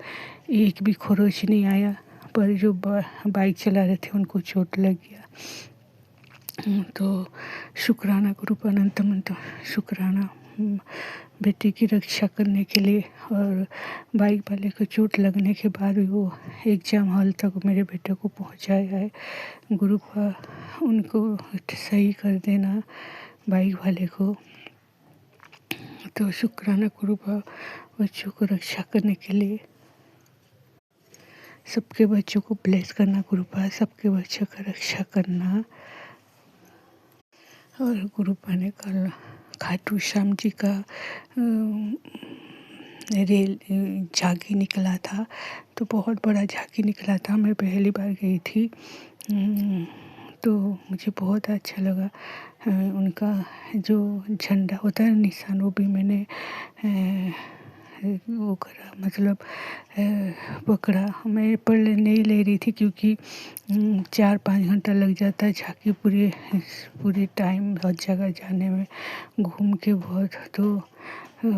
एक भी खरोच नहीं आया, पर जो बाइक चला रहे थे उनको चोट लग गया। तो शुक्राना गुरुपा अनंतम शुक्राना बेटे की रक्षा करने के लिए। और बाइक वाले को चोट लगने के बाद भी वो एग्ज़ाम हॉल तक मेरे बेटे को पहुंचाया है। गुरुपा उनको सही कर देना बाइक वाले को। तो शुक्राना गुरुपा बच्चों को रक्षा करने के लिए, सबके बच्चों को ब्लेस करना गुरुपा, सबके बच्चों का रक्षा करना। और गुरुपा ने कल खाटू श्याम जी का रेल झांकी निकला था, तो बहुत बड़ा झांकी निकला था। मैं पहली बार गई थी तो मुझे बहुत अच्छा लगा। उनका जो झंडा होता है निशान, वो भी मैंने वो करा, मतलब पकड़ा। मैं पढ़ नहीं ले रही थी क्योंकि 4-5 घंटा लग जाता है झांकी पूरे टाइम बहुत जगह जाने में, घूम के बहुत। तो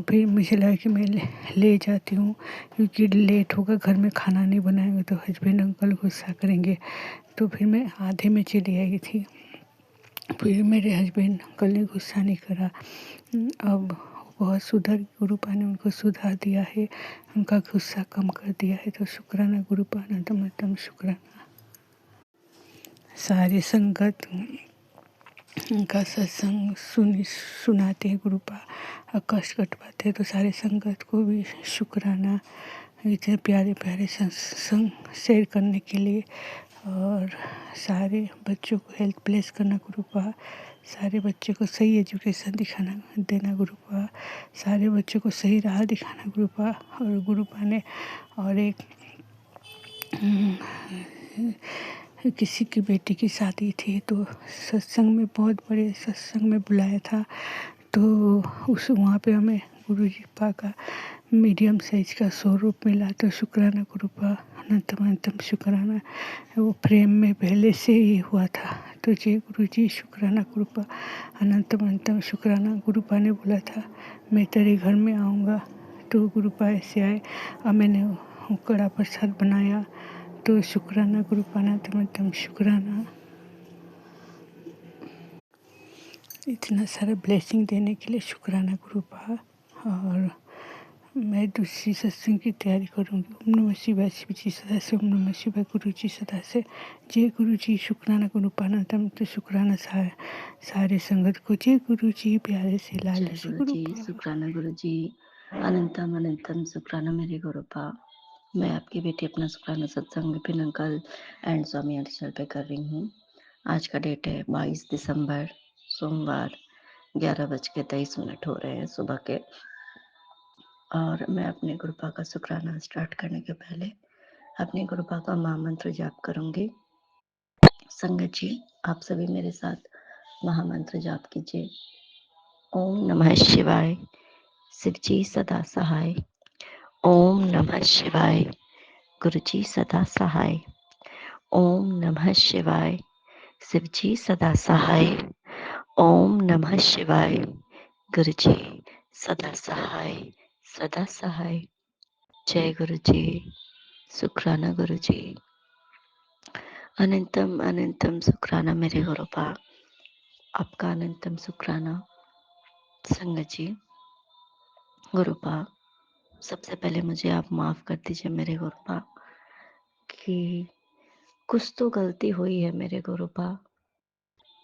फिर मुझे लगा कि मैं ले जाती हूँ क्योंकि लेट होगा, घर में खाना नहीं बनाएंगे तो हस्बैंड अंकल गुस्सा करेंगे। तो फिर मैं आधे में चली आई थी। फिर मेरे हस्बैंड अंकल ने गुस्सा नहीं करा, अब बहुत सुधर, गुरुपा ने उनको सुधार दिया है, उनका गुस्सा कम कर दिया है। तो शुक्राना गुरुपा अनंतम शुक्राना। सारे संगत का सत्संग सुनाते हैं गुरुपा, और कष्ट कटवाते हैं। तो सारे संगत को भी शुक्राना, इतने प्यारे प्यारे सत्संग शेयर करने के लिए। और सारे बच्चों को हेल्थ प्लेस करना गुरुपा, सारे बच्चे को सही एजुकेशन दिखाना देना गुरुपा, सारे बच्चों को सही राह दिखाना गुरुपा। और गुरुपा ने और एक किसी की बेटी की शादी थी तो सत्संग में, बहुत बड़े सत्संग में बुलाया था, तो उस वहाँ पे हमें गुरुजी पा का मीडियम साइज का स्वरूप मिला। तो शुक्राना गुरुपा, अनंतम शुक्राना। वो प्रेम में पहले से ही हुआ था। तो जय गुरुजी, शुक्राना गुरुपा, अनंतम शुक्राना। गुरुपा ने बोला था मैं तेरे घर में आऊँगा, तो गुरुपा ऐसे आए और मैंने वो कड़ा प्रसाद बनाया। तो शुक्राना गुरुपा, अनंतम शुक्राना। इतना सारा ब्लेसिंग देने के लिए शुक्राना गुरुपा। और मैं दूसरी सत्संग की तैयारी करूँगी। ओम नमः शिवाय, शिव जी सदा से, ओम नमः शिवाय, गुरु जी सदा से। जय गुरु जी, शुक्राना गुरुपा, अनंतम तो शुक्राना सारे संगत को। जय गुरु जी, प्यारे से लाल जय से गुरु जी, गुरुपा। शुक्राना गुरु जी, अनंतम शुक्राना मेरे गुरुपा। मैं आपकी बेटी अपना शुक्राना सत्संग Vipin uncle and Swami aunty channel पे कर रही हूँ। आज का डेट है 22 दिसंबर, सोमवार, 11:23 हो रहे हैं सुबह के। और मैं अपने गुरुपा का शुक्राना स्टार्ट करने के पहले अपने गुरुपा का महामंत्र जाप करूंगी। संगत जी, आप सभी मेरे साथ महामंत्र जाप कीजिए। ओम नमः शिवाय, शिव जी सदा सहाय। ओम नमः शिवाय, गुरु जी सदा सहाय। ओम नमः शिवाय, शिव जी सदा सहाय। ओम नमः शिवाय, गुरु जी सदा सहाय, सदा सहाय। जय गुरु जी, शुक्राना गुरु जी, अनंतम शुक्राना मेरे गुरुपा। आपका अनंतम शुक्राना। संगत जी, गुरुपा, सबसे पहले मुझे आप माफ कर दीजिए मेरे गुरुपा कि कुछ तो गलती हुई है मेरे गुरुपा,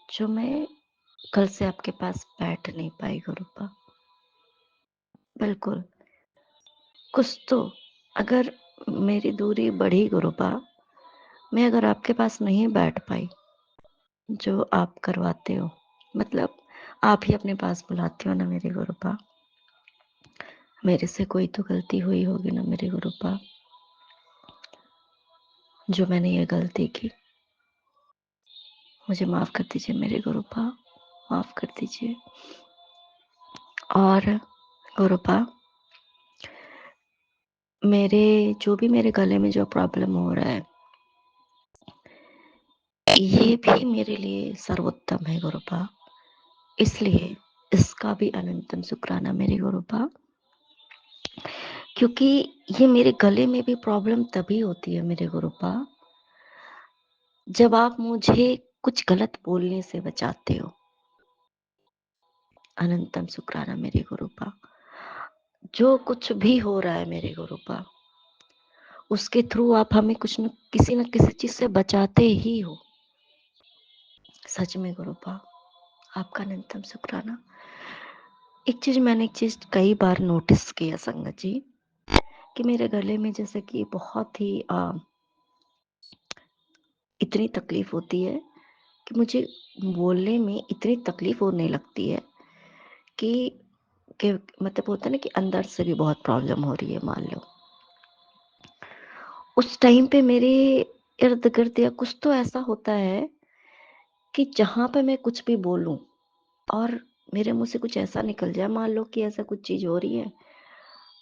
जो मैं कल से आपके पास बैठ नहीं पाई गुरुपा। बिल्कुल कुछ तो, अगर मेरी दूरी बढ़ी गुरुपा, मैं अगर आपके पास नहीं बैठ पाई, जो आप करवाते हो, मतलब आप ही अपने पास बुलाते हो ना मेरे गुरुपा, मेरे से कोई तो गलती हुई होगी ना मेरे गुरुपा, जो मैंने ये गलती की। मुझे माफ कर दीजिए मेरे गुरुपा, माफ कर दीजिए। और गुरुपा, मेरे गले में जो प्रॉब्लम हो रहा है, ये भी मेरे लिए सर्वोत्तम है गुरुपा, इसलिए इसका भी अनंतम शुक्राना मेरे गुरुपा। क्योंकि ये मेरे गले में भी प्रॉब्लम तभी होती है मेरे गुरुपा, जब आप मुझे कुछ गलत बोलने से बचाते हो। अनंतम शुक्राना मेरे गुरुपा। जो कुछ भी हो रहा है मेरे गुरुपा, उसके थ्रू आप हमें किसी न किसी चीज से बचाते ही हो। सच में गुरुपा, आपका अनंतम शुक्राना। एक चीज कई बार नोटिस किया संगत जी, कि मेरे गले में जैसे कि बहुत ही इतनी तकलीफ होती है कि मुझे बोलने में इतनी तकलीफ होने लगती है कि मतलब होता है ना कि अंदर से भी बहुत प्रॉब्लम हो रही है मान लो। उस टाइम पे मेरे इर्द गिर्द या कुछ तो ऐसा होता है कि जहां पे मैं कुछ भी बोलूं और मेरे मुंह से कुछ ऐसा निकल जाए, मान लो कि ऐसा कुछ चीज हो रही है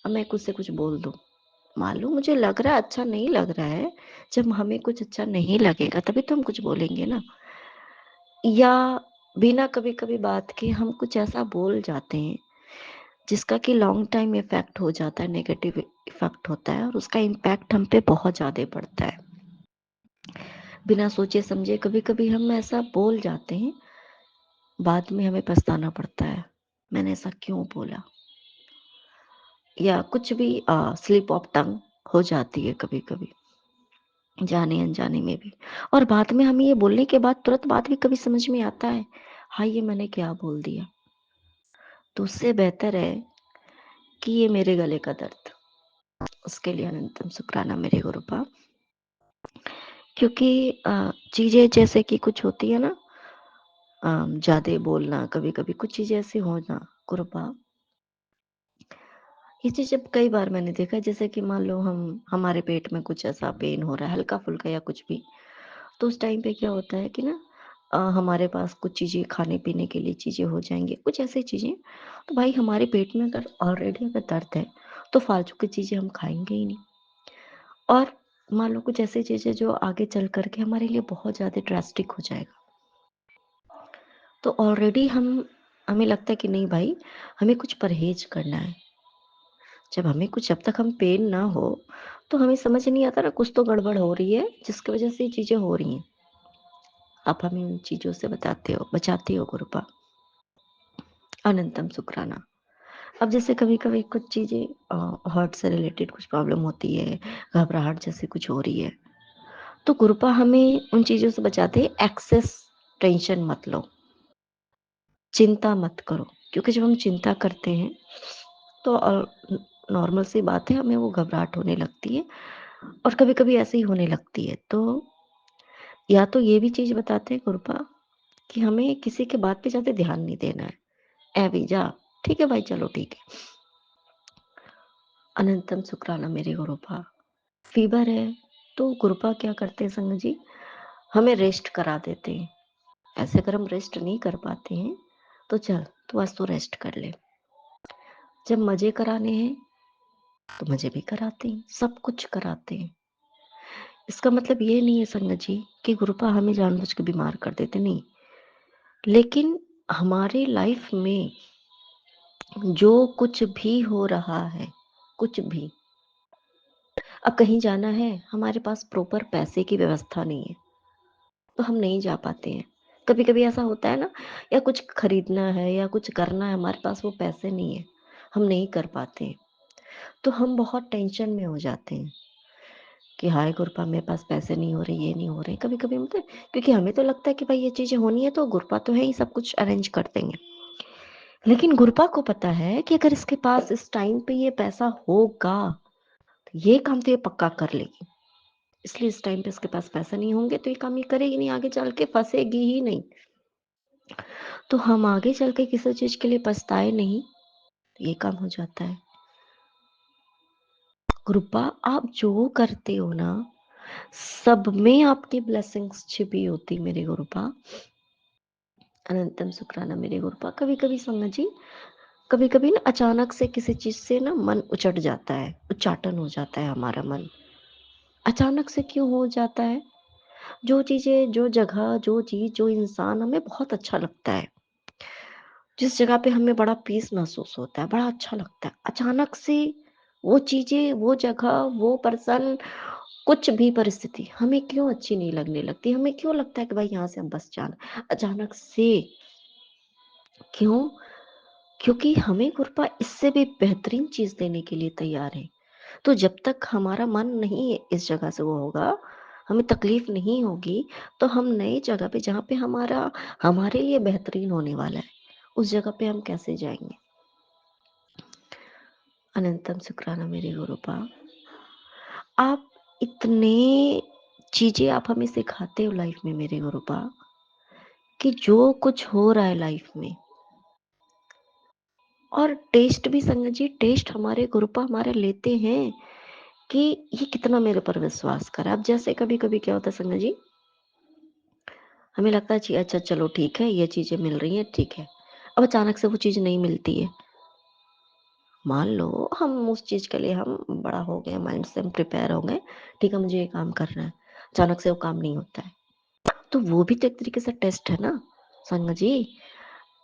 और मैं कुछ से कुछ बोल दूं, मान लो मुझे लग रहा है अच्छा नहीं लग रहा है, जब हमें कुछ अच्छा नहीं लगेगा तभी तो हम कुछ बोलेंगे ना, या बिना कभी कभी बात के हम कुछ ऐसा बोल जाते हैं जिसका कि लॉन्ग टाइम इफेक्ट हो जाता है, नेगेटिव इफेक्ट होता है और उसका इम्पैक्ट हम पे बहुत ज्यादा पड़ता है। बिना सोचे समझे कभी कभी हम ऐसा बोल जाते हैं, बाद में हमें पछताना पड़ता है मैंने ऐसा क्यों बोला, या कुछ भी स्लिप ऑफ टंग हो जाती है कभी कभी जाने अनजाने में भी, और बाद में हमें ये बोलने के बाद तुरंत बाद भी कभी समझ में आता है हाँ ये मैंने क्या बोल दिया। तो उससे बेहतर है कि ये मेरे गले का दर्द, उसके लिए अनंतम शुक्राना मेरे गुरुपा। क्योंकि चीजें जैसे कि कुछ होती है ना, ज़्यादा बोलना, कभी-कभी कुछ चीज़ें ऐसी होना, कृपा ये चीज़ जब कई बार मैंने देखा है, जैसे कि मान लो हमारे पेट में कुछ ऐसा पेन हो रहा है, हल्का-फुल्का या कुछ भी, तो उस टाइम पे क्या होता है कि ना हमारे पास कुछ चीज़ें खाने-पीने के लिए चीज़ें हो जाएँगी, कुछ ऐसी चीज़ें, तो भाई हमारे पेट में अगर ऑलरेडी अगर दर्द है, तो फालतू की चीज़ें हम खाएँगे ही नहीं। और मान लो कुछ ऐसी चीज़ें जो आगे चल कर के हमारे लिए बहुत ज़्यादा ड्रास्टिक हो जाएगा। तो ऑलरेडी हमें लगता है कि नहीं भाई, हमें कुछ परहेज़ करना है। जब तक हम पेन ना हो, तो हमें समझ नहीं आता ना कुछ तो गड़बड़ हो रही है, जिसकी वज़ह से ये चीज़ें हो रही हैं। आप हमें उन चीज़ों से बचाते हो कृपा। अनंतम शुक्राना। अब जैसे कभी-कभी कुछ चीज़ें हार्ट से रिलेटेड कुछ प्रॉब्लम होती है, घबराहट जैसी कुछ हो रही है, तो कृपा हमें उन चीज़ों से बचाते हैं, एक्सेस टेंशन मत लो, चिंता मत करो, क्योंकि जब हम चिंता करते हैं, तो नॉर्मल सी बात है, हमें वो घबराहट होने लगती है और कभी-कभी ऐसे ही होने लगती है। तो या तो ये भी चीज़ बताते हैं कृपा कि हमें किसी की बात पे ज़्यादा ध्यान नहीं देना है। "ऐ भई जा, ठीक है भाई, चलो ठीक है।" अनंतम शुक्राना मेरे गुरुपा। फ़ीवर है, तो गुरुपा क्या करते हैं संगत जी, हमें रेस्ट करा देते हैं। ऐसे अगर हम रेस्ट नहीं कर पाते हैं, तो चल तू आज तो रेस्ट कर ले। जब मज़े कराने हैं, तो मज़े भी कराते हैं, सब कुछ कराते हैं। इसका मतलब ये नहीं है संगत जी कि गुरुपा हमें जानबूझ के बीमार कर देते, नहीं। लेकिन हमारे लाइफ में जो कुछ भी हो रहा है, कुछ भी, अब कहीं जाना है, हमारे पास प्रॉपर पैसे की व्यवस्था नहीं है, तो हम नहीं जा पाते हैं। कभी-कभी ऐसा होता है ना, या कुछ खरीदना है या कुछ करना है, हमारे पास वो पैसे नहीं है, हम नहीं कर पाते हैं। तो हम बहुत टेंशन में हो जाते हैं कि हाय गुरपा, मेरे पास पैसे नहीं हो रहे, ये नहीं हो रहे। कभी-कभी मतलब, क्योंकि हमें तो लगता है कि भाई ये चीज़ें होनी है तो गुरपा तो है ही, सब कुछ अरेंज कर देंगे। लेकिन गुरपा को पता है कि अगर इसके पास इस टाइम पे ये पैसा होगा, तो ये काम तो ये पक्का कर लेगी। इसलिए इस टाइम पे इसके पास पैसे नहीं होंगे तो ये काम ये करेगी नहीं, आगे चल के फँसेगी ही नहीं। तो हम आगे चल के किसी चीज़ के लिए पछताए नहीं, तो ये काम हो जाता है। कृपा आप जो करते हो ना, सब में आपकी ब्लेसिंग्स छिपी होती मेरे गुरुपा। अनंतम शुक्राना मेरे गुरुपा। कभी-कभी संगत जी, कभी-कभी ना अचानक से किसी चीज़ से ना मन उचट जाता है, उच्चाटन हो जाता है हमारा मन। अचानक से क्यों हो जाता है? जो चीज़ें, जो जगह, जो चीज़, जो इंसान हमें बहुत अच्छा लगता है, जिस जगह पे हमें बड़ा पीस महसूस होता है, बड़ा अच्छा लगता है, अचानक से वो चीज़ें, वो जगह, वो पर्सन, कुछ भी परिस्थिति हमें क्यों अच्छी नहीं लगने लगती? हमें क्यों लगता है कि भाई यहाँ से अब बस जाना, अचानक से क्यों? क्योंकि हमें कृपा इससे भी बेहतरीन चीज़ देने के लिए तैयार है। तो जब तक हमारा मन नहीं इस जगह से वो होगा, हमें तकलीफ नहीं होगी, तो हम नई जगह पे, जहाँ पे हमारे लिए बेहतरीन होने वाला है, उस जगह पे हम कैसे जाएँगे? अनंतम शुक्राना मेरे गुरुपा। आप इतने चीज़ें आप हमें सिखाते हो लाइफ में मेरे गुरुपा, कि जो कुछ हो रहा है लाइफ में, और टेस्ट भी संगत जी, टेस्ट हमारे गुरुपा हमारे लेते हैं कि ये कितना मेरे पर विश्वास करा। अब जैसे कभी-कभी क्या होता है संगत जी, हमें लगता है जी अच्छा चलो ठीक है, ये चीज़ें मिल रही हैं, ठीक है। अब अचानक से वो चीज़ नहीं मिलती है। मान लो हम उस चीज़ के लिए हम बड़ा हो गए, माइंड से हम प्रिपेयर हो गए, ठीक है मुझे ये काम करना है। अचानक से वो काम नहीं होता है। तो वो भी तो एक तरीके से टेस्ट है ना संगत जी,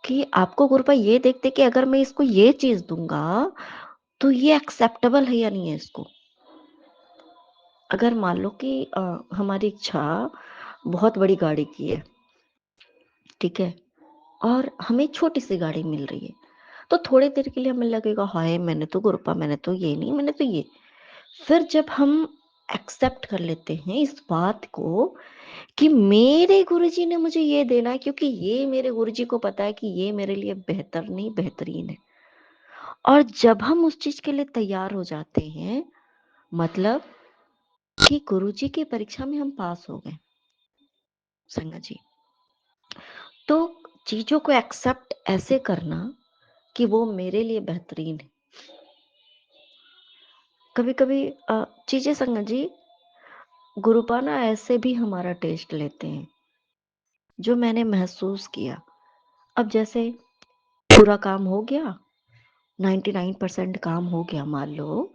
कि आपको गुरुपा ये देखते कि अगर मैं इसको ये चीज़ दूँगा, तो ये एक्सेप्टेबल है या नहीं है इसको। अगर मान लो कि हमारी इच्छा बहुत बड़ी गाड़ी की है, ठीक है? और हमें छोटी-सी गाड़ी मिल रही है, तो थोड़ी देर के लिए हमें लगेगा हाय मैंने तो गुरुपा, मैंने तो ये नहीं, मैंने तो ये। फिर जब हम एक्सेप्ट कर लेते हैं इस बात को कि मेरे गुरुजी ने मुझे ये देना है, क्योंकि ये मेरे गुरुजी को पता है कि ये मेरे लिए बेहतर नहीं बेहतरीन है। और जब हम उस चीज़ के लिए तैयार हो जाते हैं, मतलब कि गुरुजी की परीक्षा में हम पास हो गए संगत जी। तो चीज़ों को एक्सेप्ट ऐसे करना कि वो मेरे लिए बेहतरीन है। कभी-कभी चीज़ें संगत जी, गुरुपा ना ऐसे भी हमारा टेस्ट लेते हैं, जो मैंने महसूस किया। अब जैसे पूरा काम हो गया, 99% काम हो गया मान लो,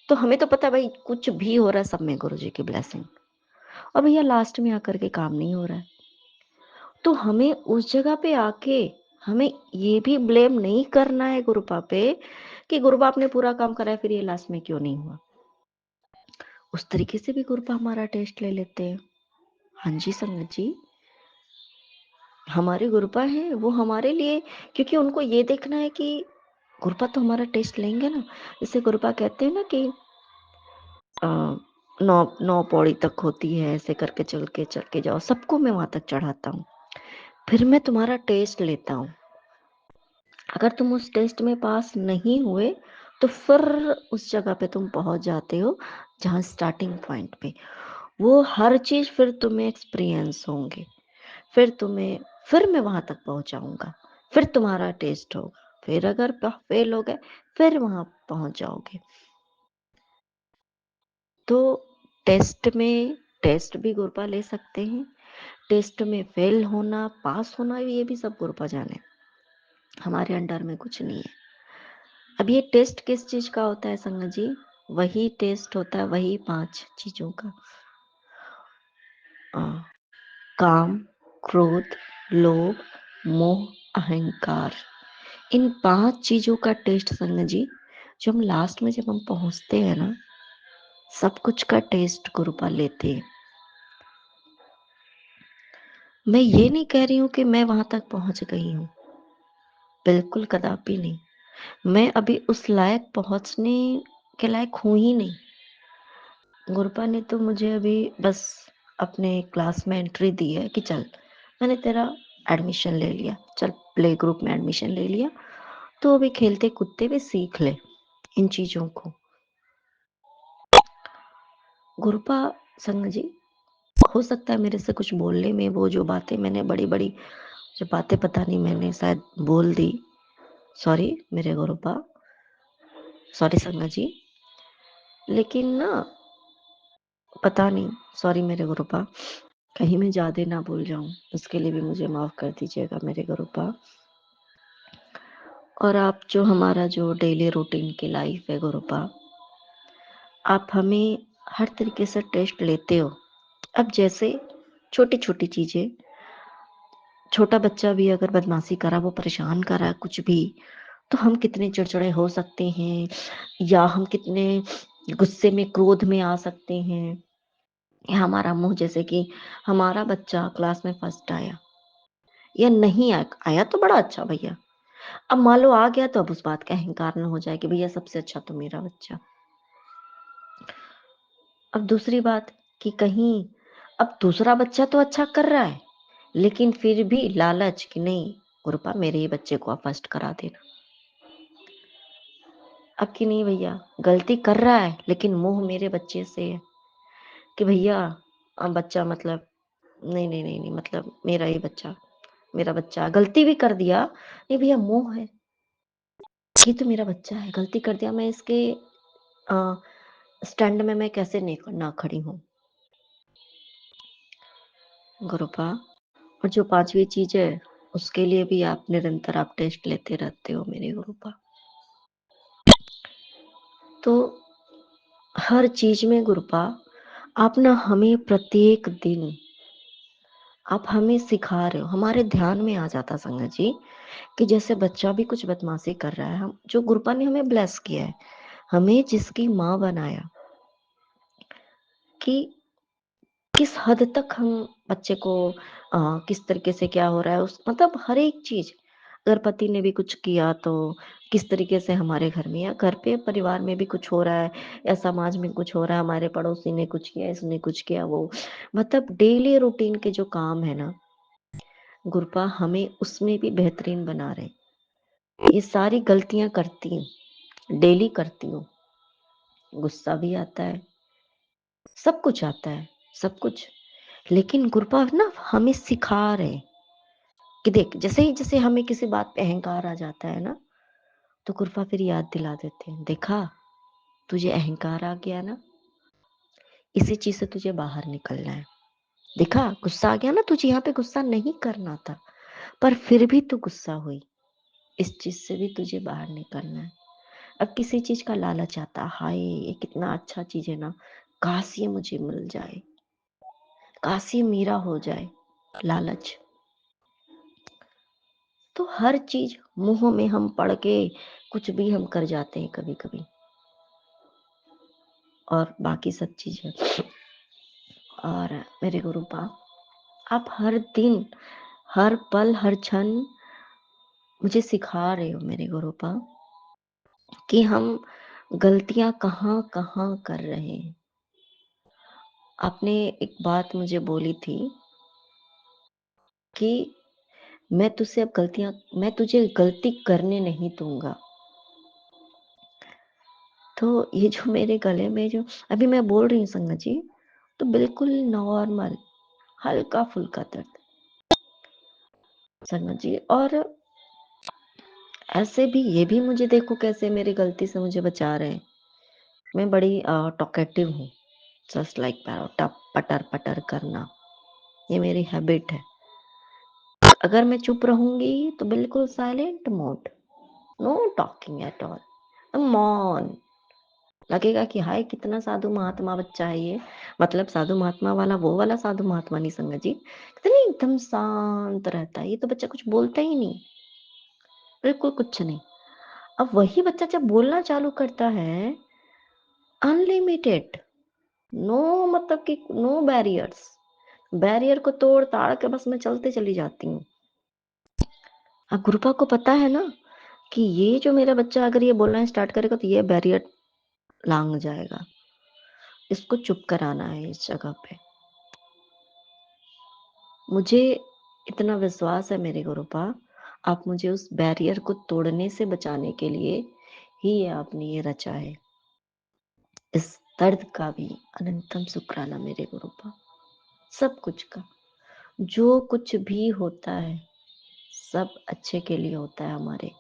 तो हमें तो पता है भाई कुछ भी हो रहा है सब में गुरुजी की ब्लेसिंग। और भैया लास्ट में आकर के काम नहीं हो रहा है, तो हमें उस जगह पे आके हमें ये भी ब्लेम नहीं करना है गुरुपा पे कि गुरुपा आपने पूरा काम करा है फिर ये लास्ट में क्यों नहीं हुआ। उस तरीके से भी गुरुपा हमारा टेस्ट ले लेते हैं। हाँ जी संगत जी, हमारे गुरुपा हैं वो हमारे लिए, क्योंकि उनको ये देखना है कि गुरुपा तो हमारा टेस्ट लेंगे ना। जैसे गुरुपा कहते हैं ना कि अ, 9 पौड़ी तक होती है, ऐसे करके चल के जाओ, सबको मैं वहां तक चढ़ाता हूँ, फिर मैं तुम्हारा टेस्ट लेता हूँ। अगर तुम उस टेस्ट में पास नहीं हुए तो फिर उस जगह पे तुम पहुंच जाते हो जहाँ स्टार्टिंग पॉइंट पे वो हर चीज फिर तुम्हें एक्सपीरियंस होंगे, फिर मैं वहां तक पहुंचाऊंगा, फिर तुम्हारा टेस्ट होगा, फिर अगर फेल हो गए फिर वहां पहुंच जाओगे। तो टेस्ट भी गुरुपा ले सकते हैं, टेस्ट में फेल होना पास होना ये भी सब गुरुपा जाने, हमारे अंडर में कुछ नहीं है। अब ये टेस्ट किस चीज का होता है संगत जी, वही टेस्ट होता है वही 5 चीजों का, आ, काम, क्रोध, लोभ, मोह, अहंकार। इन 5 चीजों का टेस्ट संगत जी, जब लास्ट में जब हम पहुंचते हैं ना, सब कुछ का टेस्ट गुरुपा लेते हैं। मैं ये नहीं कह रही हूं कि मैं वहां तक पहुंच गई हूं, बिल्कुल कदापि नहीं। मैं अभी उस लायक पहुंचने के लायक हूं ही नहीं। गुरुपा ने तो मुझे अभी बस अपने क्लास में एंट्री दी है कि चल मैंने तेरा एडमिशन ले लिया, चल प्ले ग्रुप में एडमिशन ले लिया, तो अभी खेलते कूदते हुए सीख ले इन चीजों को। गुरुपा संग जी, हो सकता है मेरे से कुछ बोलने में वो जो बातें मैंने बड़ी बड़ी जो बातें पता नहीं मैंने शायद बोल दी, सॉरी मेरे गुरुपा, सॉरी संगा जी, लेकिन ना पता नहीं, सॉरी मेरे गुरुपा, कहीं मैं ज्यादा ना भूल जाऊं, उसके लिए भी मुझे माफ कर दीजिएगा मेरे गुरुपा। और आप जो हमारा जो डेली रूटीन की लाइफ है गुरुपा, आप हमें हर तरीके से टेस्ट लेते हो। अब जैसे छोटी छोटी चीजें, छोटा बच्चा भी अगर बदमाशी करा, वो परेशान करा कुछ भी, तो हम कितने चिड़चिड़े हो सकते हैं, या हम कितने गुस्से में क्रोध में आ सकते हैं, या हमारा मुंह, जैसे कि हमारा बच्चा क्लास में फर्स्ट आया या नहीं आया, आया तो बड़ा अच्छा भैया, अब मान लो आ गया, तो अब उस बात का अहंकार न हो जाए कि भैया सबसे अच्छा तो मेरा बच्चा। अब दूसरी बात कि कहीं अब दूसरा बच्चा तो अच्छा कर रहा है, लेकिन फिर भी लालच कि नहीं गुरुपा मेरे ही बच्चे को आप फर्स्ट करा देना। अब कि नहीं भैया गलती कर रहा है, लेकिन मोह मेरे बच्चे से है कि भैया बच्चा मतलब नहीं नहीं नहीं नहीं, मतलब मेरा बच्चा गलती भी कर दिया, नहीं भैया मोह है, ये तो मेरा बच्चा है, गलती कर दिया, मैं इसके स्टैंड में मैं कैसे नहीं ना खड़ी हूँ गुरुपा। और जो 5वीं चीज है उसके लिए भी आप निरंतर आप टेस्ट लेते रहते हो मेरे गुरुपा। तो हर चीज में गुरुपा आप ना हमें प्रत्येक दिन आप हमें सिखा रहे हो, हमारे ध्यान में आ जाता संगत जी कि जैसे बच्चा भी कुछ बदमाशी कर रहा है, हम जो गुरुपा ने हमें ब्लेस किया है, हमें जिसकी माँ बनाया, कि किस हद तक हम बच्चे को किस तरीके से क्या हो रहा है, उस मतलब हर एक चीज, अगर पति ने भी कुछ किया तो किस तरीके से हमारे घर में या घर पे परिवार में भी कुछ हो रहा है, या समाज में कुछ हो रहा है, हमारे पड़ोसी ने कुछ किया, इसने कुछ किया, वो मतलब डेली रूटीन के जो काम है ना गुरुपा, हमें उसमें भी बेहतरीन बना रहे। ये सारी गलतियां करती हूँ, डेली करती हूँ, गुस्सा भी आता है, सब कुछ आता है, सब कुछ, लेकिन गुरुपा ना हमें सिखा रहे कि देख जैसे हमें किसी बात पे अहंकार आ जाता है ना, तो कृपा फिर याद दिला देते हैं, देखा तुझे अहंकार आ गया ना, इसी चीज से तुझे बाहर निकलना है। देखा गुस्सा आ गया ना, तुझे यहाँ पे गुस्सा नहीं करना था, पर फिर भी तू गुस्सा हुई, इस चीज से भी तुझे बाहर निकलना है। अब किसी चीज का लालच आता, हाय ये कितना अच्छा चीज है ना, काश ये मुझे मिल जाए, काश ये मेरा हो जाए, लालच। तो हर चीज मुंह में हम पड़ के कुछ भी हम कर जाते हैं कभी कभी, और बाकी सब चीजें। और मेरे गुरुपा, आप हर दिन, हर पल, हर क्षण मुझे सिखा रहे हो मेरे गुरुपा, कि हम गलतियां कहाँ कहाँ कर रहे हैं। आपने एक बात मुझे बोली थी कि मैं तुझे गलती करने नहीं दूंगा। तो ये जो मेरे गले में जो अभी मैं बोल रही हूँ संगत जी, तो बिल्कुल नॉर्मल हल्का फुल्का दर्द संगत जी। और ऐसे भी ये भी मुझे देखो कैसे मेरी गलती से मुझे बचा रहे हैं। मैं बड़ी टॉकेटिव हूँ, जस्ट लाइक पैरोट, पटर पटर करना, ये मेरी हैबिट है। अगर मैं चुप रहूंगी तो बिल्कुल silent mode, know talking at all, मौन। लगेगा कि हाय कितना साधु महात्मा बच्चा है ये, मतलब साधु महात्मा वाला वो वाला साधु महात्मा नहीं संगत जी, कितनी एकदम शांत रहता है, ये तो बच्चा कुछ बोलता ही नहीं, बिल्कुल कुछ नहीं। अब वही बच्चा जब बोलना चालू करता है, अनलिमिटेड, नो मतलब कि नो बैरियर्स, बैरियर को तोड़ ताड़ के बस मैं चलते चली जाती हूँ। अब गुरुपा को पता है ना कि ये जो मेरा बच्चा अगर ये बोलना स्टार्ट करेगा तो ये बैरियर लांग जाएगा, इसको चुप कराना है इस जगह पे। मुझे इतना विश्वास है मेरे गुरुपा, आप मुझे उस बैरियर को तोड़ने से बचाने के लिए ही आपने ये रचा है। इस दर्द का भी अनंतम शुक्राना मेरे गुरुपा, सब कुछ का, जो कुछ भी होता है सब अच्छे के लिए होता है हमारे।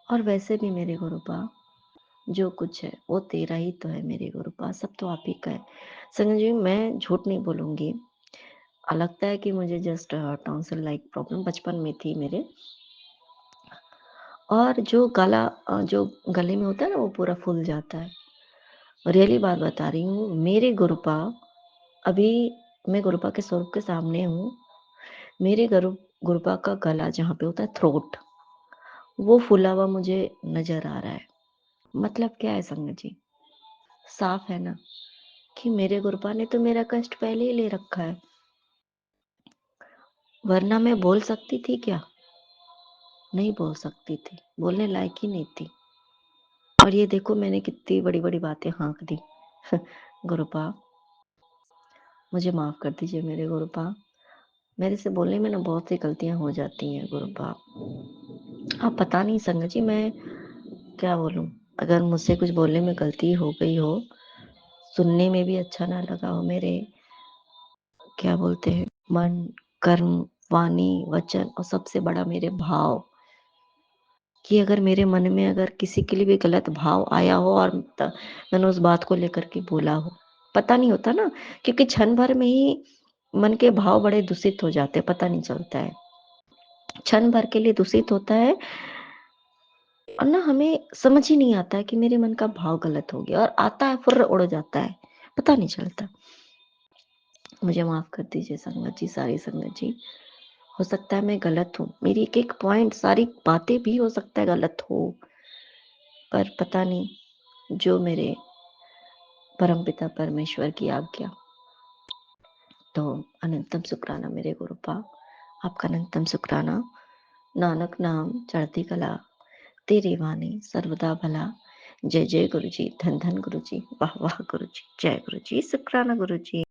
और वैसे भी मेरे गुरुपा, जो कुछ है वो तेरा ही तो है मेरे गुरुपा, सब तो आप ही का है। संजय जी मैं झूठ नहीं बोलूंगी, लगता है कि मुझे जस्ट टॉन्सिल लाइक प्रॉब्लम बचपन में थी मेरे, और जो जो गले में होता है ना वो पूरा फूल जाता है। रियली बात बता रही हूँ मेरे गुरुपा, अभी मैं गुरुपा के स्वरूप के सामने हूँ, मेरे गुरुपा का गला जहाँ पे होता है थ्रोट, वो फूला हुआ मुझे नजर आ रहा है। मतलब क्या है संगत जी, साफ है ना कि मेरे गुरुपा ने तो मेरा कष्ट पहले ही ले रखा है, वरना मैं बोल सकती थी क्या? नहीं बोल सकती थी, बोलने लायक ही नहीं थी। और ये देखो मैंने कितनी बड़ी बड़ी बातें हाँक दी। गुरुपा मुझे माफ कर दीजिए मेरे गुरुपा, मेरे से बोलने में ना बहुत सी गलतियां हो जाती हैं गुरुपा। आप पता नहीं संगत जी मैं क्या बोलूं, अगर मुझसे कुछ बोलने में गलती हो गई हो, सुनने में भी अच्छा ना लगा हो, मेरे क्या बोलते हैं मन, कर्म, वाणी, वचन और सबसे बड़ा मेरे भाव, कि अगर मेरे मन में अगर किसी के लिए भी गलत भाव आया हो और मैंने उस बात को लेकर के बोला हो, पता नहीं होता ना, क्योंकि क्षण भर में ही मन के भाव बड़े दूषित हो जाते हैं, पता नहीं चलता है, क्षण भर के लिए दूषित होता है, और ना हमें समझ ही नहीं आता है कि मेरे मन का भाव गलत हो गया, और आता है फुर्र उड़ जाता है, पता नहीं चलता। मुझे माफ कर दीजिए संगत जी, सारी संगत जी, हो सकता है मैं गलत हूँ, मेरी एक एक पॉइंट सारी बातें भी हो सकता है गलत हो, पर पता नहीं, जो मेरे परमपिता परमेश्वर की आज्ञा। तो अनंतम शुक्राना मेरे गुरुपा, आपका अनंतम शुक्राना। नानक नाम चढ़ती कला, तेरी वाणी सर्वदा भला। जय जय गुरु जी, धन धन गुरु जी, वाह वाह गुरु जी, जय गुरु जी, शुक्राना गुरु जी।